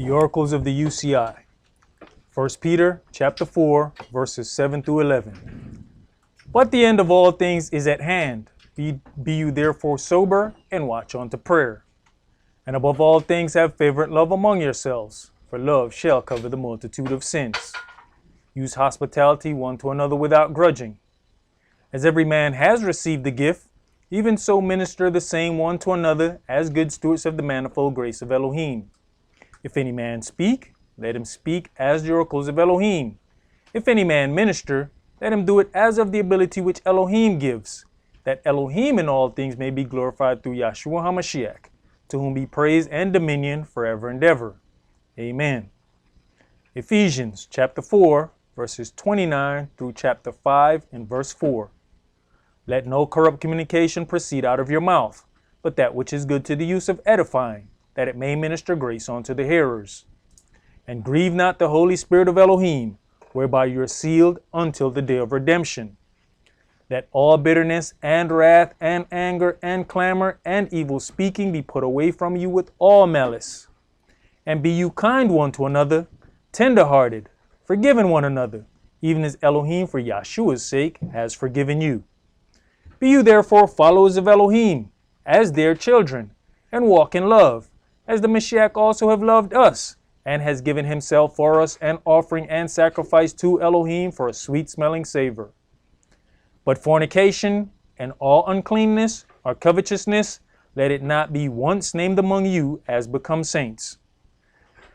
The Oracles of the UCI. 1 Peter chapter 4, verses 7 through 11. But the end of all things is at hand. Be you therefore sober and watch unto prayer. And above all things have fervent love among yourselves, for love shall cover the multitude of sins. Use hospitality one to another without grudging. As every man has received the gift, even so minister the same one to another as good stewards of the manifold grace of Elohim. If any man speak, let him speak as the oracles of Elohim. If any man minister, let him do it as of the ability which Elohim gives, that Elohim in all things may be glorified through Yahshua HaMashiach, to whom be praise and dominion forever and ever. Amen. Ephesians chapter 4, verses 29 through chapter 5 and verse 4. Let no corrupt communication proceed out of your mouth, but that which is good to the use of edifying, that it may minister grace unto the hearers. And grieve not the Holy Spirit of Elohim, whereby you are sealed until the day of redemption. That all bitterness and wrath and anger and clamor and evil speaking be put away from you with all malice. And be you kind one to another, tender-hearted, forgiving one another, even as Elohim for Yahshua's sake has forgiven you. Be you therefore followers of Elohim, as their children, and walk in love, as the Mashiach also have loved us, and has given himself for us an offering and sacrifice to Elohim for a sweet-smelling savor. But fornication and all uncleanness or covetousness, let it not be once named among you as become saints.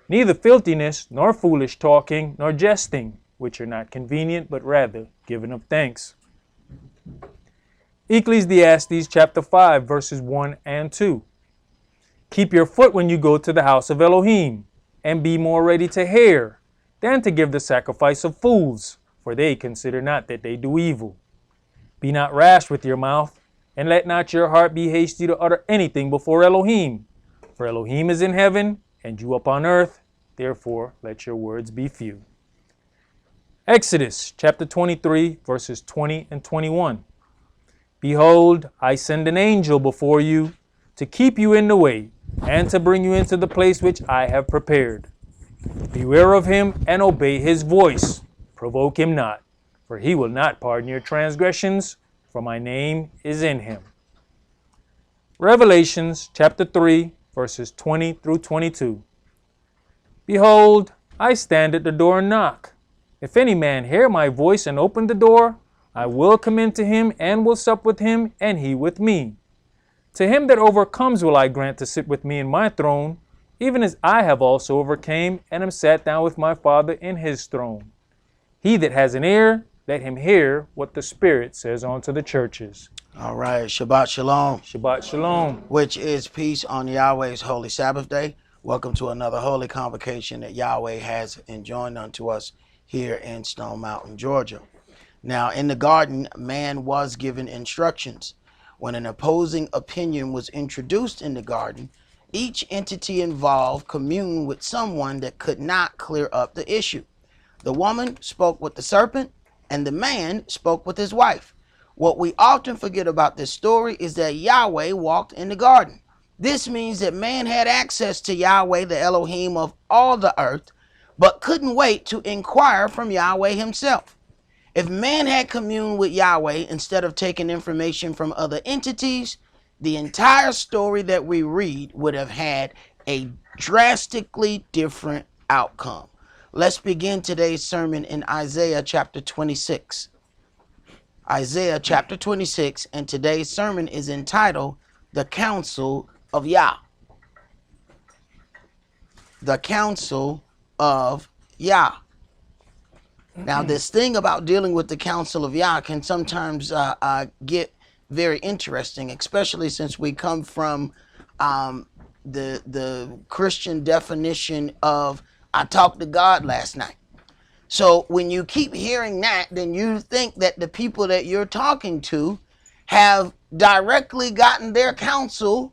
Neither filthiness, nor foolish talking, nor jesting, which are not convenient, but rather giving of thanks. Ecclesiastes chapter 5, verses 1 and 2. Keep your foot when you go to the house of Elohim, and be more ready to hear than to give the sacrifice of fools, for they consider not that they do evil. Be not rash with your mouth, and let not your heart be hasty to utter anything before Elohim. For Elohim is in heaven, and you upon earth, therefore let your words be few. Exodus chapter 23, verses 20 and 21. Behold, I send an angel before you to keep you in the way, and to bring you into the place which I have prepared. Beware of him and obey his voice. Provoke him not, for he will not pardon your transgressions, for my name is in him. Revelations chapter 3, verses 20 through 22. Behold, I stand at the door and knock. If any man hear my voice and open the door, I will come into him and will sup with him, and he with me. To him that overcomes will I grant to sit with me in my throne, even as I have also overcame and am sat down with my Father in his throne. He that has an ear, let him hear what the Spirit says unto the churches. All right, Shabbat Shalom. Shabbat Shalom. Which is peace on Yahweh's holy Sabbath day. Welcome to another holy convocation that Yahweh has enjoined unto us here in Stone Mountain, Georgia. Now, in the garden, man was given instructions. When an opposing opinion was introduced in the garden, each entity involved communed with someone that could not clear up the issue. The woman spoke with the serpent, and the man spoke with his wife. What we often forget about this story is that Yahweh walked in the garden. This means that man had access to Yahweh, the Elohim of all the earth, but couldn't wait to inquire from Yahweh himself. If man had communed with Yahweh instead of taking information from other entities, the entire story that we read would have had a drastically different outcome. Let's begin today's sermon in Isaiah chapter 26. Isaiah chapter 26, and today's sermon is entitled, The Counsel of YAH. The Counsel of YAH. Now, this thing about dealing with the counsel of YAH can sometimes get very interesting, especially since we come from the Christian definition of I talked to God last night. So when you keep hearing that, then you think that the people that you're talking to have directly gotten their counsel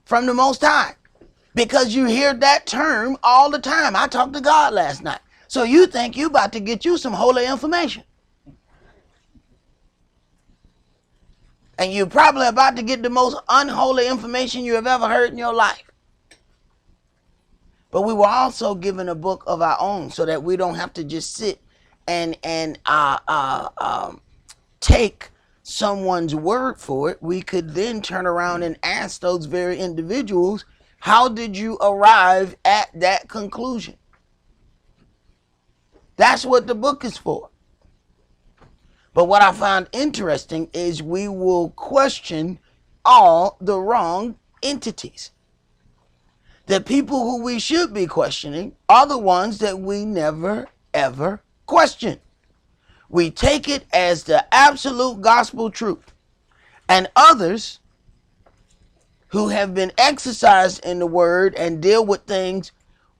from the Most High, because you hear that term all the time. I talked to God last night. So you think you about to get you some holy information. And you're probably about to get the most unholy information you have ever heard in your life. But we were also given a book of our own so that we don't have to just sit and take someone's word for it. We could then turn around and ask those very individuals, how did you arrive at that conclusion? That's what the book is for. But what I found interesting is we will question all the wrong entities. The people who we should be questioning are the ones that we never, ever question. We take it as the absolute gospel truth. And others who have been exercised in the word and deal with things,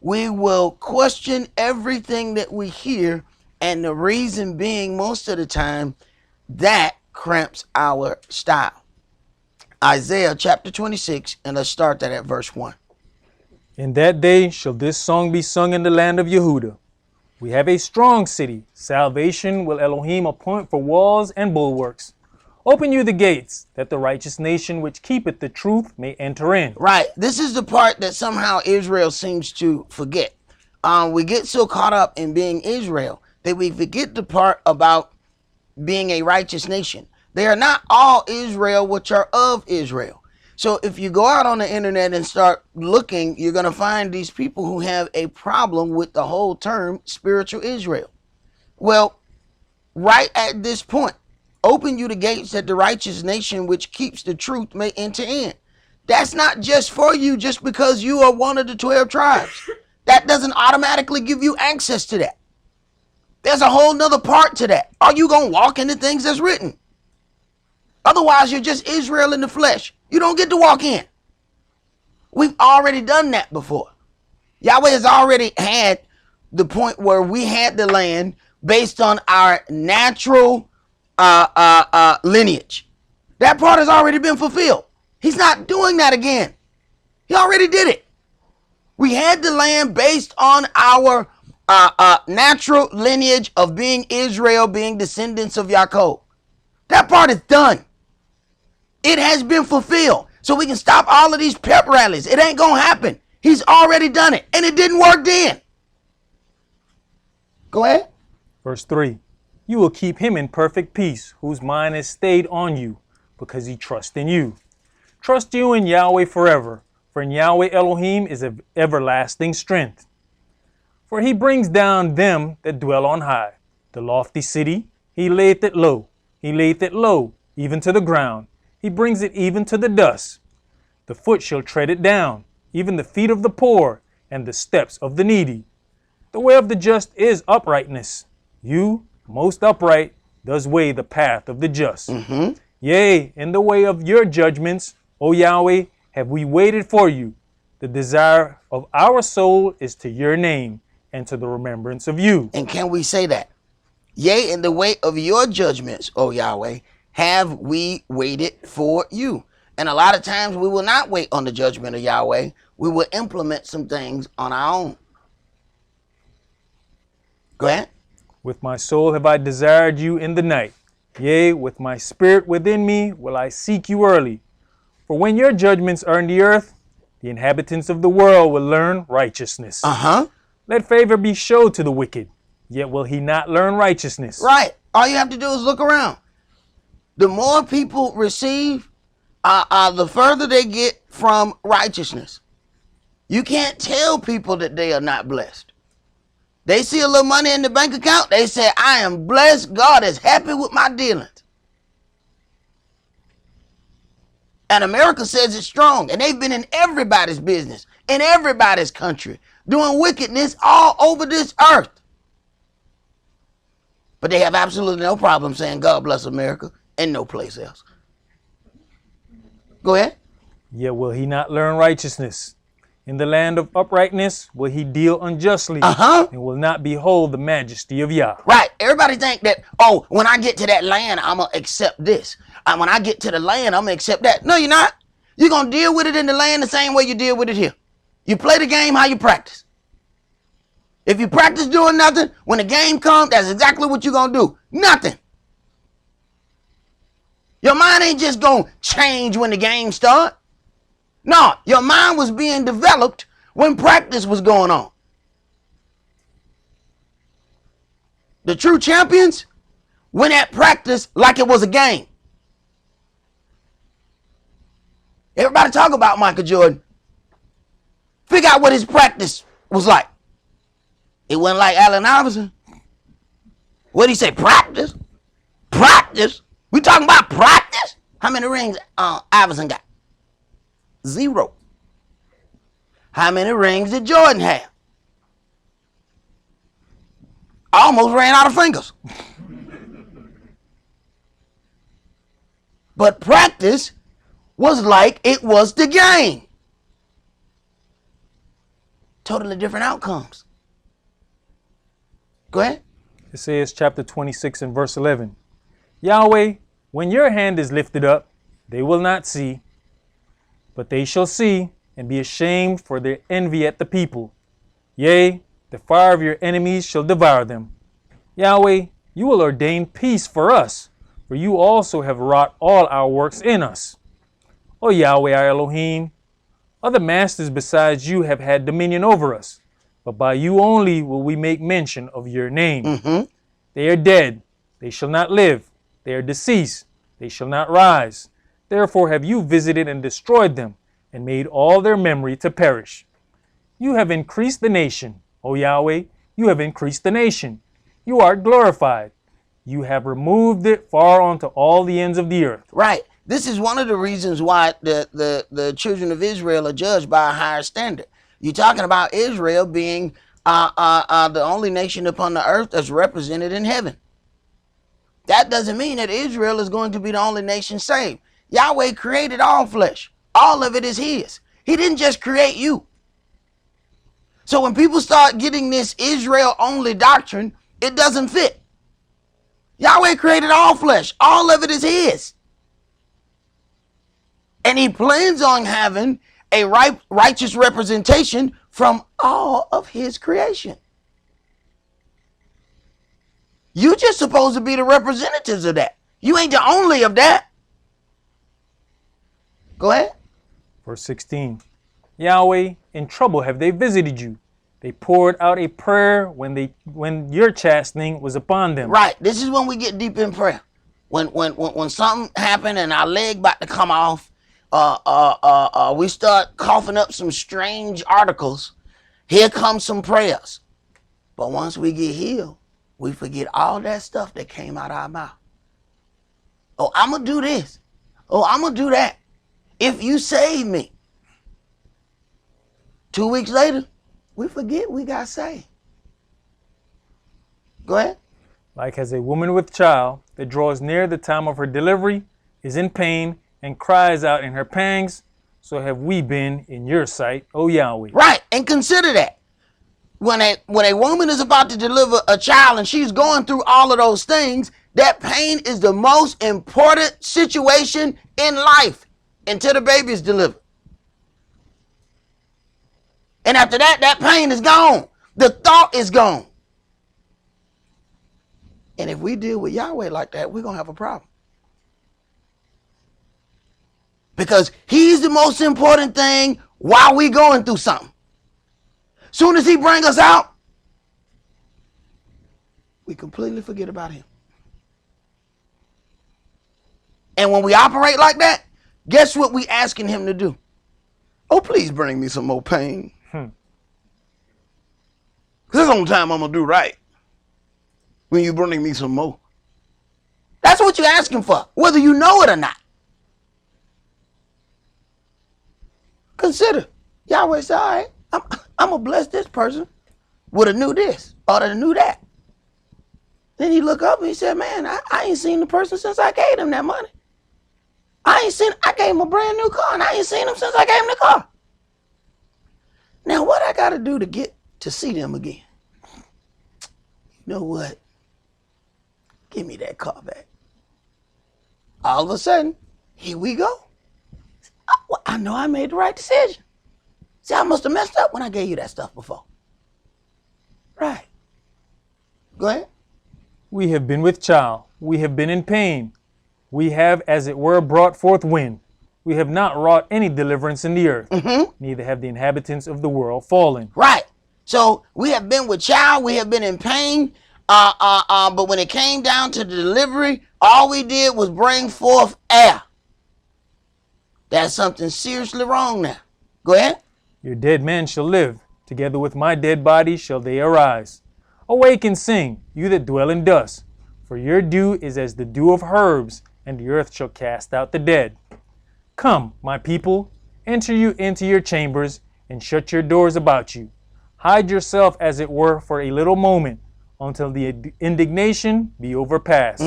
we will question everything that we hear. And the reason being, most of the time, that cramps our style. Isaiah chapter 26, and let's start that at verse 1. In that day shall this song be sung in the land of Yehuda. We have a strong city. Salvation will Elohim appoint for walls and bulwarks. Open you the gates, that the righteous nation which keepeth the truth may enter in. Right. This is the part that somehow Israel seems to forget. We get so caught up in being Israel that we forget the part about being a righteous nation. They are not all Israel which are of Israel. So if you go out on the internet and start looking, you're going to find these people who have a problem with the whole term spiritual Israel. Well, right at this point, open you the gates that the righteous nation which keeps the truth may enter in. That's not just for you just because you are one of the 12 tribes. That doesn't automatically give you access to that. There's a whole nother part to that. Are you going to walk in the things that's written? Otherwise, you're just Israel in the flesh. You don't get to walk in. We've already done that before. Yahweh has already had the point where we had the land based on our natural lineage. That part has already been fulfilled. He's not doing that again. He already did it. We had the land based on our natural lineage of being Israel, being descendants of Yaakov. That part is done. It has been fulfilled. So we can stop all of these pep rallies. It ain't going to happen. He's already done it. And it didn't work then. Go ahead. Verse 3. You will keep him in perfect peace, whose mind is stayed on you, because he trusts in you. Trust you in Yahweh forever, for in Yahweh Elohim is of everlasting strength. For he brings down them that dwell on high. The lofty city, he layeth it low. He layeth it low, even to the ground. He brings it even to the dust. The foot shall tread it down, even the feet of the poor, and the steps of the needy. The way of the just is uprightness. You, most upright, does weigh the path of the just. Yea, in the way of your judgments, O Yahweh, have we waited for you. The desire of our soul is to your name and to the remembrance of you. And can we say that? Yea, in the way of your judgments, O Yahweh, have we waited for you. And a lot of times we will not wait on the judgment of Yahweh. We will implement some things on our own. Go ahead. With my soul have I desired you in the night. Yea, with my spirit within me will I seek you early. For when your judgments are in the earth, the inhabitants of the world will learn righteousness. Let favor be showed to the wicked, yet will he not learn righteousness. Right. All you have to do is look around. The more people receive, the further they get from righteousness. You can't tell people that they are not blessed. They see a little money in the bank account, they say, I am blessed. God is happy with my dealings. And America says it's strong. And they've been in everybody's business, in everybody's country, doing wickedness all over this earth. But they have absolutely no problem saying God bless America and no place else. Go ahead. Yet will he not learn righteousness. In the land of uprightness will he deal unjustly, and will not behold the majesty of Yah. Right. Everybody think that, oh, when I get to that land, I'm going to accept this. And when I get to the land, I'm going to accept that. No, you're not. You're going to deal with it in the land the same way you deal with it here. You play the game how you practice. If you practice doing nothing, when the game comes, that's exactly what you're going to do. Nothing. Your mind ain't just going to change when the game starts. No, your mind was being developed when practice was going on. The true champions went at practice like it was a game. Everybody talk about Michael Jordan. Figure out what his practice was like. It wasn't like Allen Iverson. What did he say? Practice? Practice? We talking about practice? How many rings Iverson got? 0. How many rings did Jordan have? Almost ran out of fingers. But practice was like it was the game. Totally different outcomes. Go ahead. Isaiah chapter 26 and verse 11. Yahweh, when your hand is lifted up, they will not see, but they shall see and be ashamed for their envy at the people. Yea, the fire of your enemies shall devour them. Yahweh, you will ordain peace for us, for you also have wrought all our works in us. O Yahweh our Elohim, other masters besides you have had dominion over us, but by you only will we make mention of your name. Mm-hmm. They are dead, they shall not live. They are deceased, they shall not rise. Therefore have you visited and destroyed them, and made all their memory to perish. You have increased the nation, O Yahweh, you have increased the nation. You are glorified. You have removed it far onto all the ends of the earth. Right. This is one of the reasons why the children of Israel are judged by a higher standard. You're talking about Israel being the only nation upon the earth that's represented in heaven. That doesn't mean that Israel is going to be the only nation saved. Yahweh created all flesh. All of it is his. He didn't just create you. So when people start getting this Israel-only doctrine, it doesn't fit. Yahweh created all flesh. All of it is his. And he plans on having a righteous representation from all of his creation. You're just supposed to be the representatives of that. You ain't the only of that. Go ahead. Verse 16. Yahweh, in trouble have they visited you. They poured out a prayer when your chastening was upon them. Right. This is when we get deep in prayer. When something happened and our leg about to come off, we start coughing up some strange articles. Here comes some prayers. But once we get healed, we forget all that stuff that came out of our mouth. Oh, I'm going to do this. Oh, I'm going to do that. If you save me. 2 weeks later, we forget we got saved. Go ahead. Like as a woman with child that draws near the time of her delivery, is in pain, and cries out in her pangs, so have we been in your sight, O Yahweh. Right, and consider that. When a woman is about to deliver a child and she's going through all of those things, that pain is the most important situation in life until the baby is delivered. And after that, that pain is gone. The thought is gone. And if we deal with Yahweh like that, we're going to have a problem. Because he's the most important thing while we're going through something. Soon as he brings us out, we completely forget about him. And when we operate like that, guess what we asking him to do? Oh, please bring me some more pain. Because this on time I'm going to do right. When you bring me some more. That's what you're asking for, whether you know it or not. Consider. Yahweh said, all right, I'm going to bless this person with a new this or a new that. Then he looked up and he said, man, I ain't seen the person since I gave him that money. I gave him a brand new car and I ain't seen him since I gave him the car. Now what I got to do to get to see them again? You know what? Give me that car back. All of a sudden, here we go. I know I made the right decision. See, I must have messed up when I gave you that stuff before. Right. Go ahead. We have been with child. We have been in pain. We have, as it were, brought forth wind. We have not wrought any deliverance in the earth. Mm-hmm. Neither have the inhabitants of the world fallen. Right. So we have been with child. We have been in pain. But when it came down to the delivery, all we did was bring forth air. That's something seriously wrong now. Go ahead. Your dead men shall live. Together with my dead body shall they arise. Awake and sing, you that dwell in dust. For your dew is as the dew of herbs, and the earth shall cast out the dead. Come, my people, enter you into your chambers, and shut your doors about you. Hide yourself, as it were, for a little moment, until the indignation be overpassed.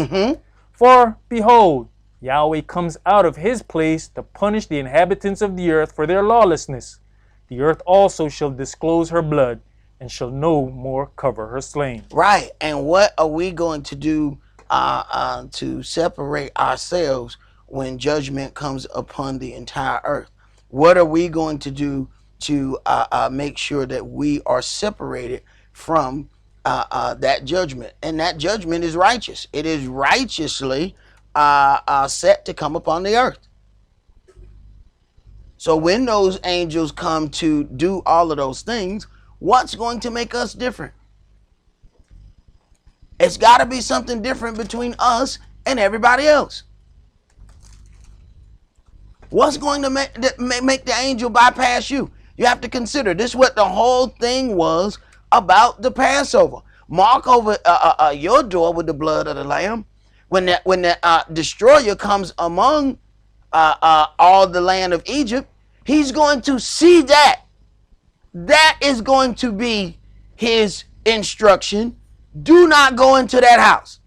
For, behold, Yahweh comes out of his place to punish the inhabitants of the earth for their lawlessness. The earth also shall disclose her blood, and shall no more cover her slain. Right. And what are we going to do to separate ourselves when judgment comes upon the entire earth? What are we going to do to make sure that we are separated from that judgment? And that judgment is righteous. It is righteously set to come upon the earth. So when those angels come to do all of those things, what's going to make us different? It's got to be something different between us and everybody else. What's going to make the angel bypass you? You have to consider this, what the whole thing was about the Passover. Mark over your door with the blood of the Lamb. When the destroyer comes among all the land of Egypt, he's going to see that. That is going to be his instruction. Do not go into that house.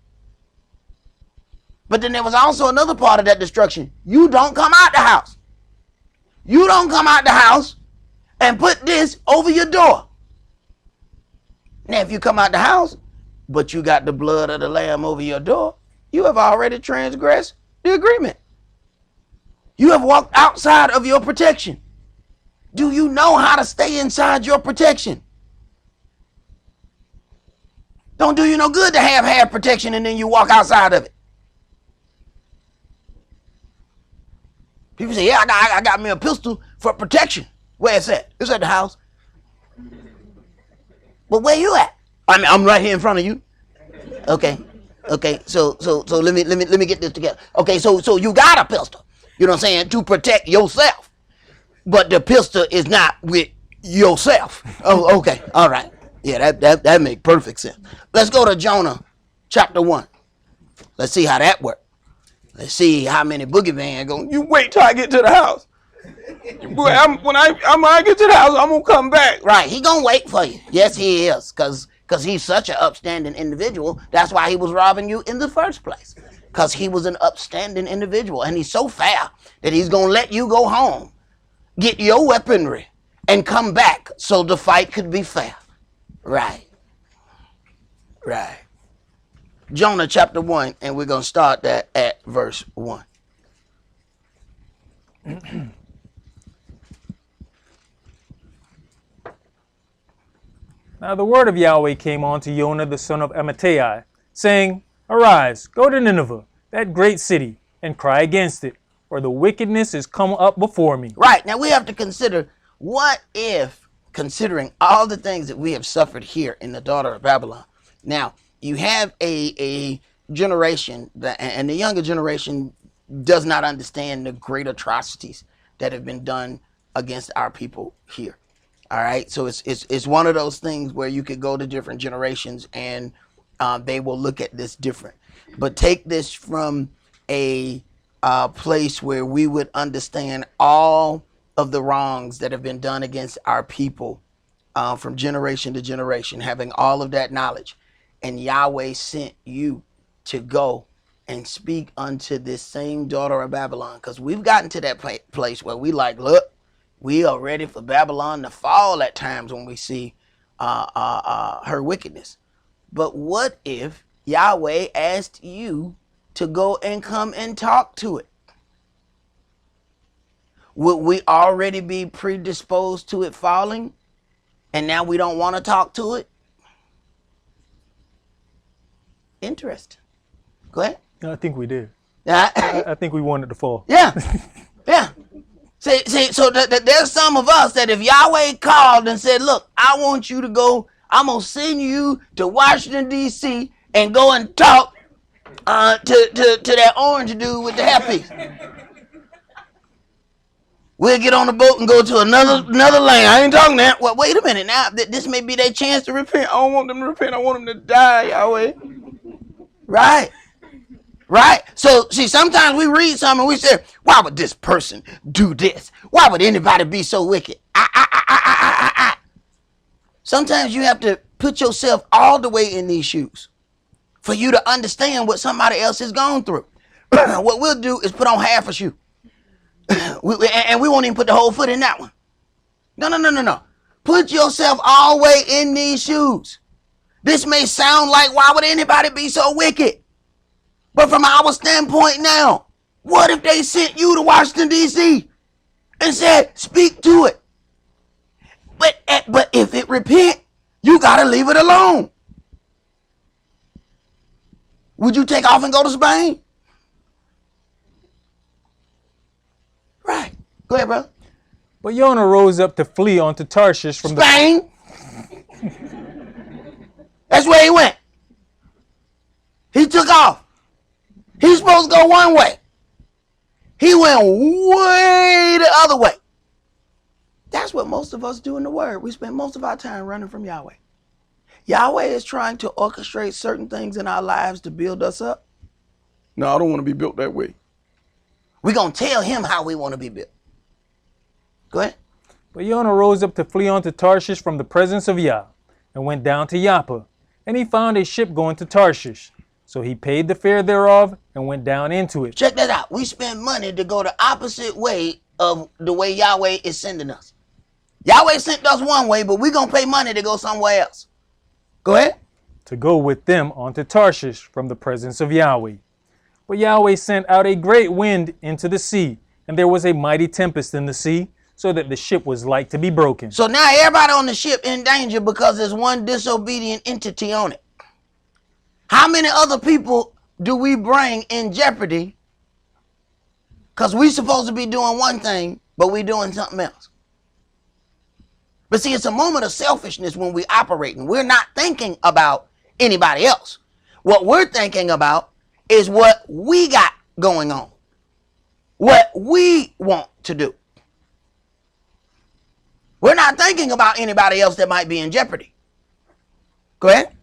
But then there was also another part of that destruction. You don't come out the house. You don't come out the house and put this over your door. Now, if you come out the house, but you got the blood of the Lamb over your door, you have already transgressed the agreement. You have walked outside of your protection. Do you know how to stay inside your protection? Don't do you no good to have protection and then you walk outside of it. People say, yeah, I got me a pistol for protection. Where it's at? It's at the house. But where you at? I mean, I'm right here in front of you. Okay. So let me get this together. Okay, so you got a pistol. You know what I'm saying? To protect yourself. But the pistol is not with yourself. Oh, okay. All right. Yeah, that makes perfect sense. Let's go to Jonah chapter 1. Let's see how that works. Let's see how many boogeyman go. You wait till I get to the house. When I get to the house, I'm gonna come back. Right, he gonna wait for you. Yes, he is, cause he's such an upstanding individual. That's why he was robbing you in the first place. Cause he was an upstanding individual, and he's so fair that he's gonna let you go home, get your weaponry, and come back so the fight could be fair. Right. Jonah chapter 1, and we're going to start that at verse 1. Now the word of Yahweh came on to Jonah the son of Amittai, saying, Arise, go to Nineveh, that great city, and cry against it, for the wickedness is come up before me. Right. Now we have to consider, what if, considering all the things that we have suffered here in the daughter of Babylon, now you have a generation and the younger generation does not understand the great atrocities that have been done against our people here. All right. So it's one of those things where you could go to different generations and they will look at this different. But take this from a place where we would understand all of the wrongs that have been done against our people from generation to generation, having all of that knowledge. And Yahweh sent you to go and speak unto this same daughter of Babylon. Because we've gotten to that place where we like, look, we are ready for Babylon to fall at times when we see her wickedness. But what if Yahweh asked you to go and come and talk to it? Would we already be predisposed to it falling? And now we don't want to talk to it? Interesting. Go ahead. I think we did. Yeah, I think we wanted to fall. Yeah. See, so there's some of us that if Yahweh called and said, look, I want you to go, I'm going to send you to Washington, D.C. and go and talk to that orange dude with the hairpiece. We'll get on the boat and go to another land. I ain't talking that. Well, wait a minute now. This may be their chance to repent. I don't want them to repent. I want them to die, Yahweh. Right. Right? So, see, sometimes we read something and we say, why would this person do this? Why would anybody be so wicked? Sometimes you have to put yourself all the way in these shoes for you to understand what somebody else has gone through. What we'll do is put on half a shoe. And we won't even put the whole foot in that one. No. Put yourself all the way in these shoes. This may sound like, why would anybody be so wicked? But from our standpoint now, what if they sent you to Washington, D.C. and said, speak to it? But if it repent, you got to leave it alone. Would you take off and go to Spain? Right. Go ahead, bro. But Jonah rose up to flee onto Tarshish from Spain. That's where he went. He took off. He's supposed to go one way. He went way the other way. That's what most of us do in the Word. We spend most of our time running from Yahweh. Yahweh is trying to orchestrate certain things in our lives to build us up. No, I don't want to be built that way. We're going to tell him how we want to be built. Go ahead. But Jonah rose up to flee onto Tarshish from the presence of Yah, and went down to Joppa, and he found a ship going to Tarshish. So he paid the fare thereof, and went down into it. Check that out. We spend money to go the opposite way of the way Yahweh is sending us. Yahweh sent us one way, but we're going to pay money to go somewhere else. Go ahead. To go with them onto Tarshish from the presence of Yahweh. But Yahweh sent out a great wind into the sea, and there was a mighty tempest in the sea, so that the ship was like to be broken. So now everybody on the ship in danger because there's one disobedient entity on it. How many other people do we bring in jeopardy because we supposed to be doing one thing, but we doing something else? But see, it's a moment of selfishness when we operating. We're not thinking about anybody else. What we're thinking about is what we got going on, what we want to do. We're not thinking about anybody else that might be in jeopardy. Go ahead.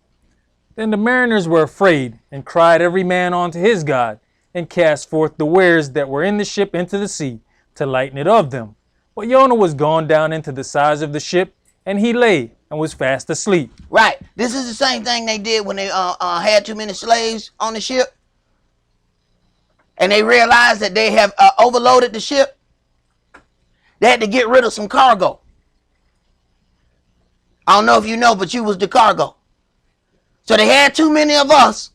Then the mariners were afraid, and cried every man unto his God, and cast forth the wares that were in the ship into the sea, to lighten it of them. But Jonah was gone down into the sides of the ship, and he lay, and was fast asleep. Right. This is the same thing they did when they had too many slaves on the ship, and they realized that they have overloaded the ship. They had to get rid of some cargo. I don't know if you know, but you was the cargo. So they had too many of us.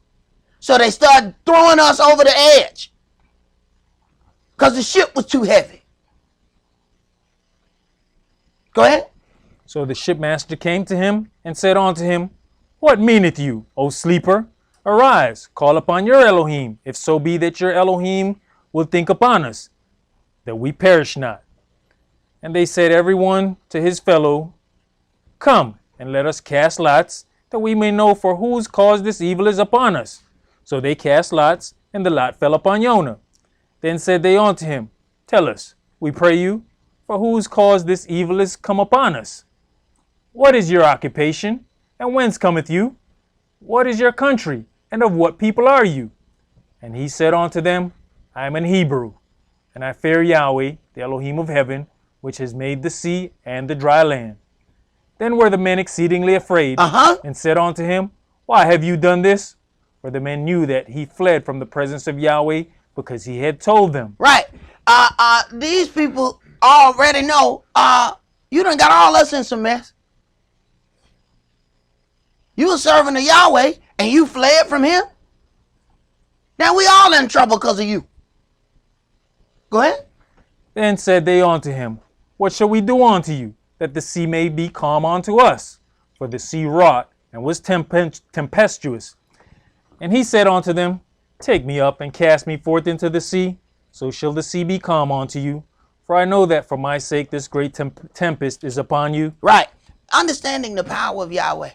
So they started throwing us over the edge. Because the ship was too heavy. Go ahead. So the shipmaster came to him, and said unto him, What meaneth you, O sleeper? Arise, call upon your Elohim, if so be that your Elohim will think upon us, that we perish not. And they said every one to his fellow, Come, and let us cast lots, that we may know for whose cause this evil is upon us. So they cast lots, and the lot fell upon Jonah. Then said they unto him, Tell us, we pray you, for whose cause this evil is come upon us. What is your occupation, and whence cometh you? What is your country, and of what people are you? And he said unto them, I am an Hebrew, and I fear Yahweh, the Elohim of heaven, which has made the sea and the dry land. Then were the men exceedingly afraid, and said unto him, Why have you done this? For the men knew that he fled from the presence of Yahweh, because he had told them. Right. These people already know you done got all us in some mess. You were serving the Yahweh, and you fled from him. Now we all in trouble because of you. Go ahead. Then said they unto him, What shall we do unto you, that the sea may be calm unto us? For the sea wrought, and was tempestuous. And he said unto them, Take me up, and cast me forth into the sea, so shall the sea be calm unto you. For I know that for my sake this great tempest is upon you. Right. Understanding the power of Yahweh,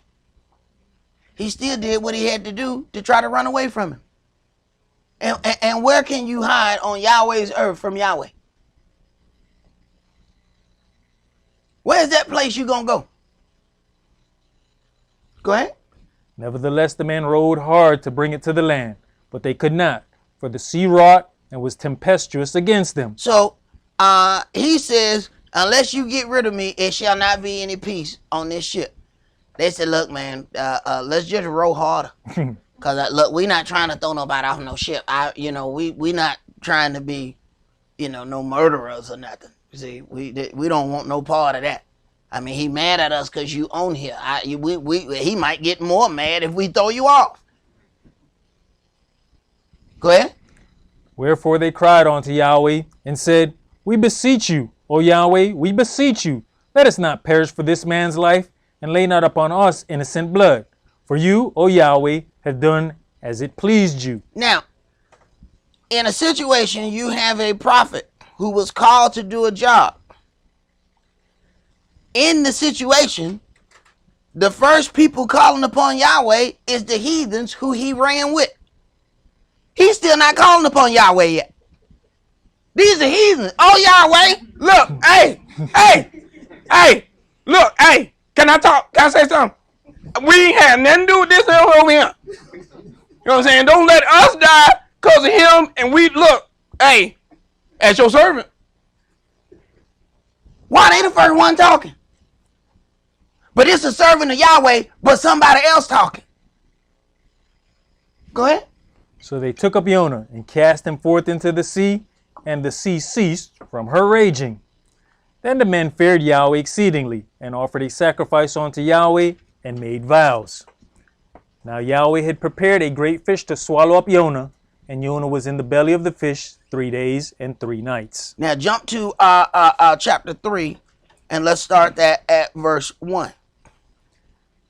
he still did what he had to do to try to run away from him. And where can you hide on Yahweh's earth from Yahweh? Where's that place you gonna go? Go ahead. Nevertheless, the men rowed hard to bring it to the land, but they could not, for the sea wrought and was tempestuous against them. So he says, unless you get rid of me, it shall not be any peace on this ship. They said, look, man, let's just row harder. Because, look, we not trying to throw nobody off no ship. We not trying to be, no murderers or nothing. See, we don't want no part of that. I mean, he mad at us because you own here. He might get more mad if we throw you off. Go ahead. Wherefore they cried unto Yahweh and said, We beseech you, O Yahweh, we beseech you, let us not perish for this man's life, and lay not upon us innocent blood. For you, O Yahweh, have done as it pleased you. Now, in a situation, you have a prophet who was called to do a job. In the situation, the first people calling upon Yahweh is the heathens who he ran with. He's still not calling upon Yahweh yet. These are heathens. Oh, Yahweh, look, hey, look, hey, can I talk? Can I say something? We ain't had nothing to do with this over here. You know what I'm saying? Don't let us die because of him. And we look, hey, as your servant. Why they the first one talking? But it's a servant of Yahweh, but somebody else talking. Go ahead. So they took up Jonah and cast him forth into the sea, and the sea ceased from her raging. Then the men feared Yahweh exceedingly, and offered a sacrifice unto Yahweh, and made vows. Now Yahweh had prepared a great fish to swallow up Jonah, and Jonah was in the belly of the fish 3 days and 3 nights. Now jump to chapter 3, and let's start that at verse 1.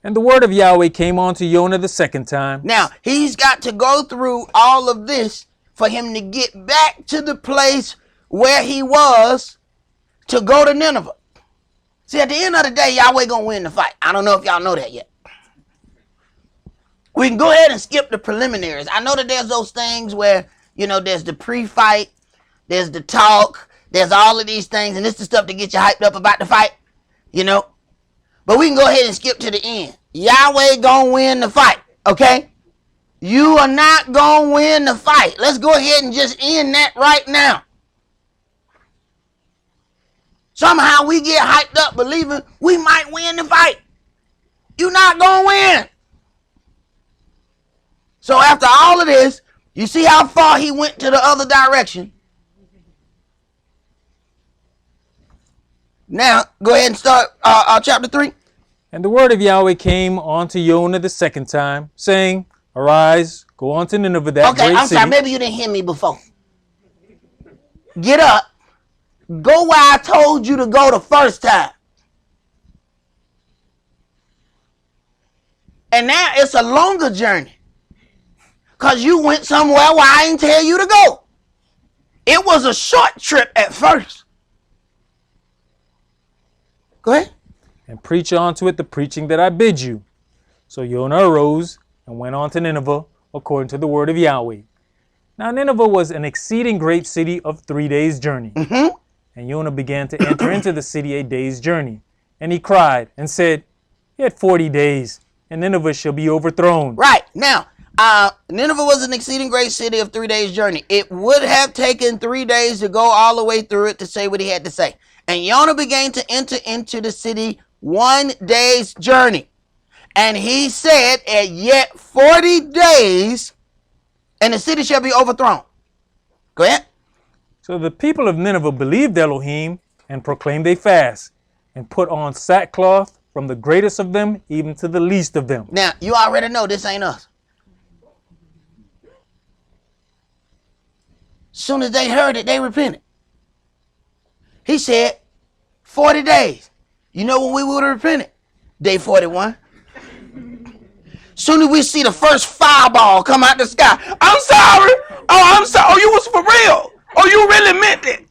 And the word of Yahweh came unto Jonah the second time. Now, he's got to go through all of this for him to get back to the place where he was to go to Nineveh. See, at the end of the day, Yahweh gonna win the fight. I don't know if y'all know that yet. We can go ahead and skip the preliminaries. I know that there's those things where, there's the pre-fight, there's the talk, there's all of these things, and this is the stuff to get you hyped up about the fight, But we can go ahead and skip to the end. Yahweh gonna win the fight, okay? You are not gonna win the fight. Let's go ahead and just end that right now. Somehow we get hyped up believing we might win the fight. You're not gonna win. So after all of this, you see how far he went to the other direction. Now, go ahead and start chapter 3. And the word of Yahweh came unto Jonah the second time, saying, Arise, go unto Nineveh, that great city. Okay, I'm sorry, maybe you didn't hear me before. Get up. Go where I told you to go the first time. And now it's a longer journey. Because you went somewhere where I didn't tell you to go. It was a short trip at first. Go ahead. And preach unto it the preaching that I bid you. So Jonah arose and went on to Nineveh, according to the word of Yahweh. Now Nineveh was an exceeding great city of 3 days' journey. Mm-hmm. And Jonah began to enter into the city a day's journey. And he cried and said, Yet 40 days, and Nineveh shall be overthrown. Right. Now, Nineveh was an exceeding great city of 3 days' journey. It would have taken 3 days to go all the way through it to say what he had to say. And Jonah began to enter into the city 1 day's journey. And he said, Yet 40 days, and the city shall be overthrown. Go ahead. So the people of Nineveh believed Elohim and proclaimed a fast and put on sackcloth from the greatest of them even to the least of them. Now, you already know this ain't us. Soon as they heard it, they repented. He said, 40 days. You know when we would have repented? Day 41. Soon as we see the first fireball come out the sky, I'm sorry. Oh, I'm sorry. Oh, you was for real. Oh, you really meant it.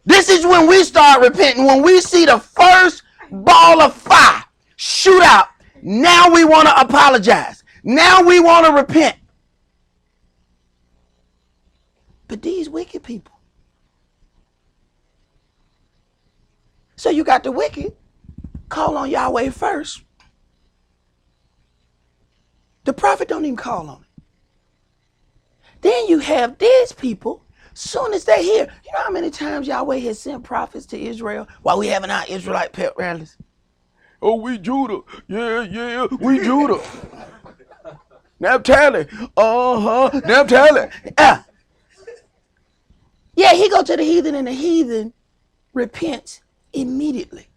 This is when we start repenting. When we see the first ball of fire shoot out, now we want to apologize. Now we want to repent. But these wicked people. So you got the wicked. Call on Yahweh first. The prophet don't even call on it. Then you have these people, soon as they hear, you know how many times Yahweh has sent prophets to Israel while we having our Israelite pep rallies? Oh, we Judah. Yeah, we Judah. Naphtali. Naphtali. Yeah, he go to the heathen and the heathen repents immediately.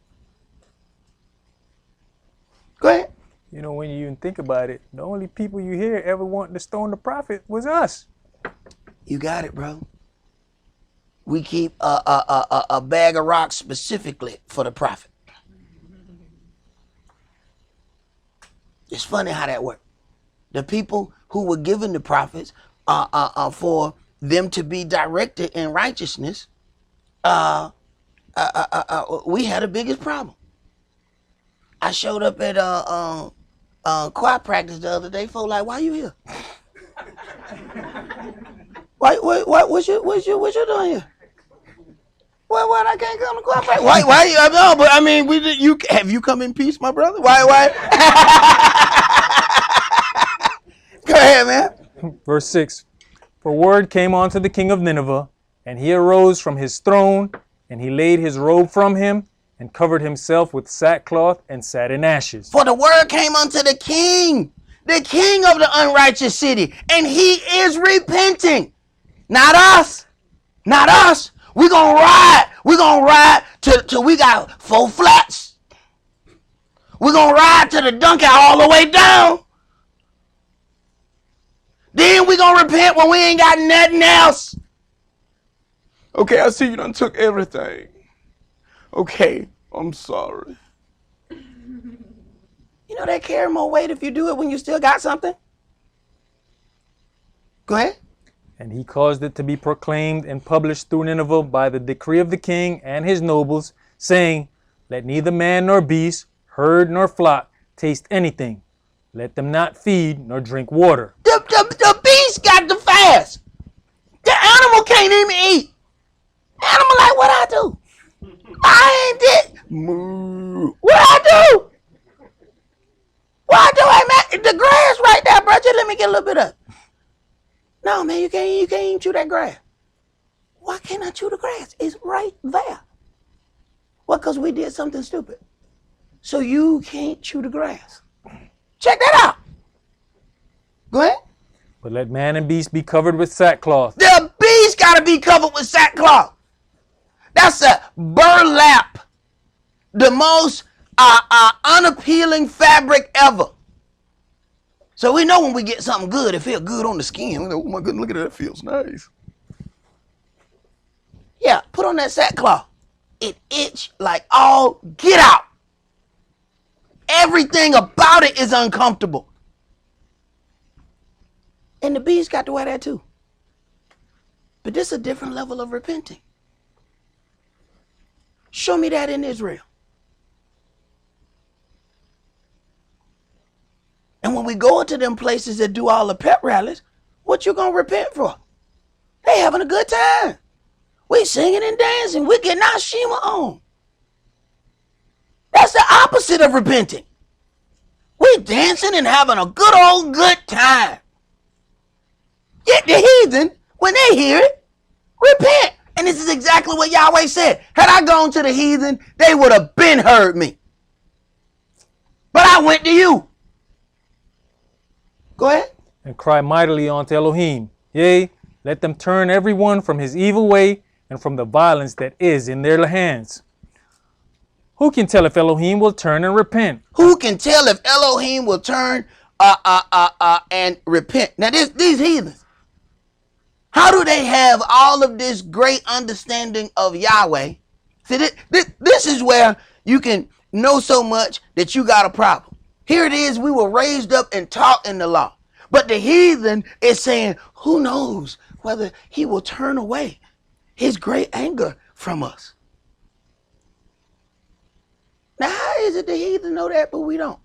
Go ahead. You know, when you even think about it, the only people you hear ever wanting to stone the prophet was us. You got it, bro. We keep a bag of rocks specifically for the prophet. It's funny how that worked. The people who were given the prophets for them to be directed in righteousness, we had the biggest problem. I showed up at choir practice the other day. Folks like, why you here? What you doing here? Why I can't come to choir practice? Why? No, but I mean, have you come in peace, my brother? Why? Go ahead, man. Verse 6. For word came unto the king of Nineveh, and he arose from his throne, and he laid his robe from him, and covered himself with sackcloth, and sat in ashes. For the word came unto the king of the unrighteous city, and he is repenting. Not us. We're gonna ride till we got 4 flats. We're gonna ride to the donkey all the way down. Then we gonna repent when we ain't got nothing else. Okay, I see you done took everything. Okay, I'm sorry. You know they carry more weight if you do it when you still got something. Go ahead. And he caused it to be proclaimed and published through Nineveh by the decree of the king and his nobles, saying, let neither man nor beast, herd nor flock taste anything. Let them not feed nor drink water. The beast got to fast. The animal can't even eat. Animal like, what I do? I ain't did. Moo. What I do? Hey, man, the grass right there, bro. Just let me get a little bit of it. No, man, you can't even chew that grass. Why can't I chew the grass? It's right there. Well, because we did something stupid. So you can't chew the grass. Check that out. Go ahead. But let man and beast be covered with sackcloth. The beast got to be covered with sackcloth. That's a burlap. The most unappealing fabric ever. So we know when we get something good, it feels good on the skin. We're like, oh my goodness, look at that, it feels nice. Yeah, put on that sackcloth. It itch like all get out. Everything about it is uncomfortable. And the beast got to wear that too. But this is a different level of repenting. Show me that in Israel. And when we go into them places that do all the pep rallies, what you gonna repent for? They having a good time. We singing and dancing. We getting our Shema on. That's the opposite of repenting. We dancing and having a good time. Yet the heathen, when they hear it, repent. And this is exactly what Yahweh said. Had I gone to the heathen, they would have been heard me. But I went to you. Go ahead. And cry mightily unto Elohim. Yea, let them turn every one from his evil way and from the violence that is in their hands. Who can tell if Elohim will turn and repent? Who can tell if Elohim will turn and repent? Now these heathens, how do they have all of this great understanding of Yahweh? See, this is where you can know so much that you got a problem. Here it is, we were raised up and taught in the law. But the heathen is saying, who knows whether he will turn away his great anger from us. Now, how is it the heathen know that, but we don't?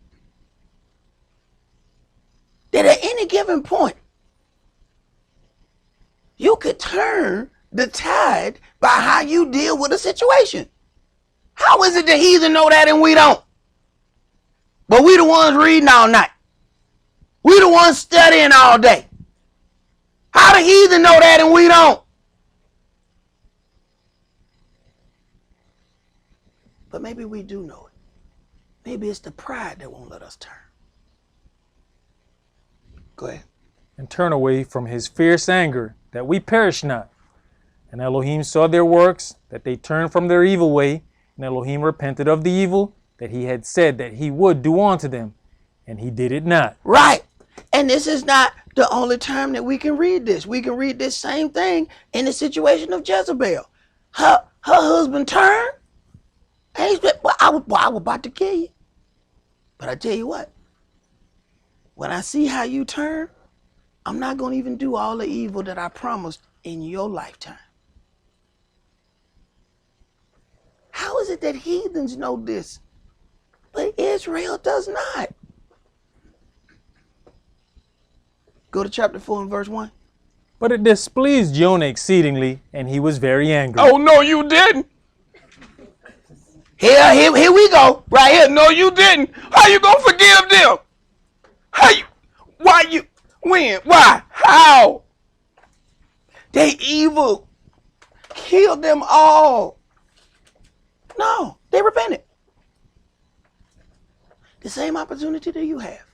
That at any given point, you could turn the tide by how you deal with a situation. How is it the heathen know that and we don't? But we the ones reading all night. We the ones studying all day. How the heathen know that and we don't? But maybe we do know it. Maybe it's the pride that won't let us turn. Go ahead. And turn away from his fierce anger, that we perish not. And Elohim saw their works, that they turned from their evil way, and Elohim repented of the evil that he had said that he would do unto them, and he did it not. Right. And this is not the only time that we can read this. We can read this same thing in the situation of Jezebel. Her husband turned, and he said, I was about to kill you. But I tell you what, when I see how you turn, I'm not going to even do all the evil that I promised in your lifetime. How is it that heathens know this, but Israel does not? Go to chapter 4 and verse 1. But it displeased Jonah exceedingly, and he was very angry. Oh, no, you didn't. Here we go. Right here. No, you didn't. How you gonna forgive them? When? Why? How? They evil. Killed them all. No, they repented. The same opportunity that you have.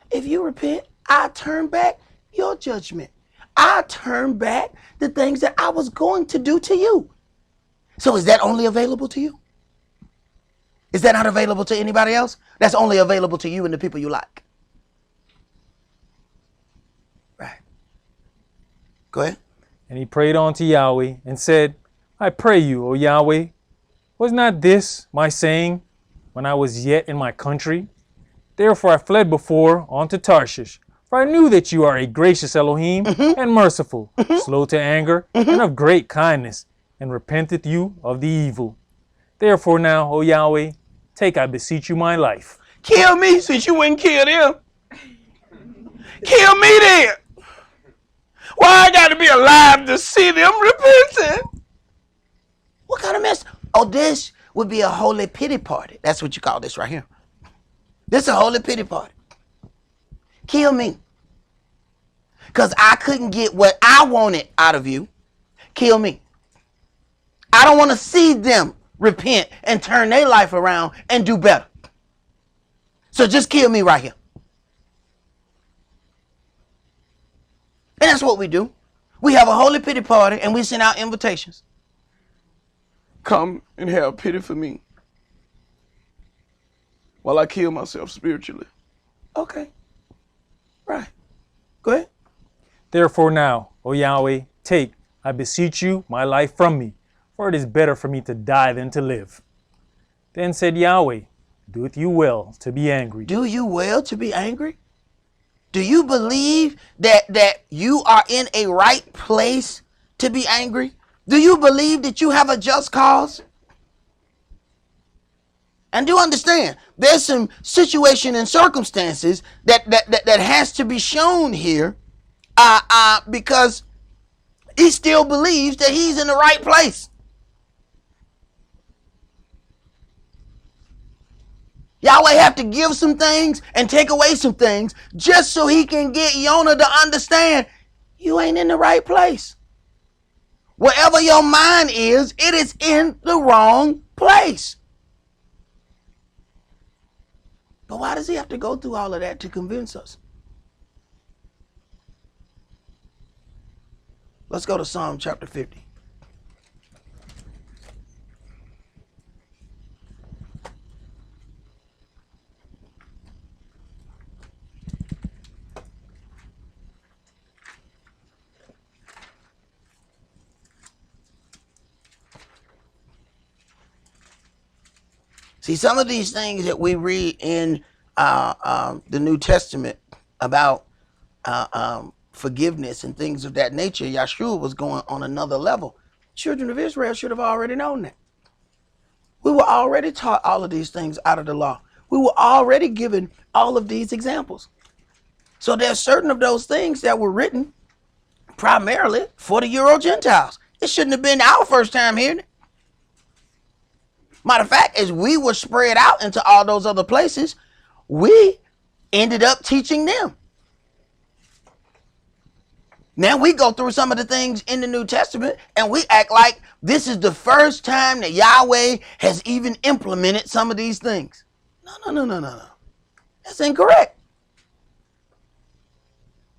If you repent, I turn back your judgment. I turn back the things that I was going to do to you. So is that only available to you? Is that not available to anybody else? That's only available to you and the people you like. Right. Go ahead. And he prayed unto Yahweh, and said, I pray you, O Yahweh, was not this my saying when I was yet in my country? Therefore I fled before unto Tarshish, for I knew that you are a gracious Elohim and merciful, slow to anger, and of great kindness, and repenteth you of the evil. Therefore now, O Yahweh, take, I beseech you, my life. Kill me since you wouldn't kill them. Kill me then. Why I gotta be alive to see them repenting? What kind of mess? Oh, this would be a holy pity party. That's what you call this right here. This is a holy pity party. Kill me. Because I couldn't get what I wanted out of you. Kill me. I don't want to see them repent and turn their life around and do better. So just kill me right here. And that's what we do. We have a holy pity party and we send out invitations. Come and have pity for me while I kill myself spiritually. Okay. Right. Go ahead. Therefore now, O Yahweh, take, I beseech you, my life from me, for it is better for me to die than to live. Then said Yahweh, doeth you well to be angry. Do you well to be angry? Do you believe that you are in a right place to be angry? Do you believe that you have a just cause? And do understand, there's some situation and circumstances that has to be shown here because he still believes that he's in the right place. Yahweh have to give some things and take away some things just so he can get Jonah to understand you ain't in the right place. Wherever your mind is, it is in the wrong place. But why does he have to go through all of that to convince us? Let's go to Psalm chapter 50. See, some of these things that we read in the New Testament about forgiveness and things of that nature, Yahshua was going on another level. Children of Israel should have already known that. We were already taught all of these things out of the law. We were already given all of these examples. So there's certain of those things that were written primarily for the Euro Gentiles. It shouldn't have been our first time hearing it. Matter of fact, as we were spread out into all those other places, we ended up teaching them. Now we go through some of the things in the New Testament and we act like this is the first time that Yahweh has even implemented some of these things. No. That's incorrect.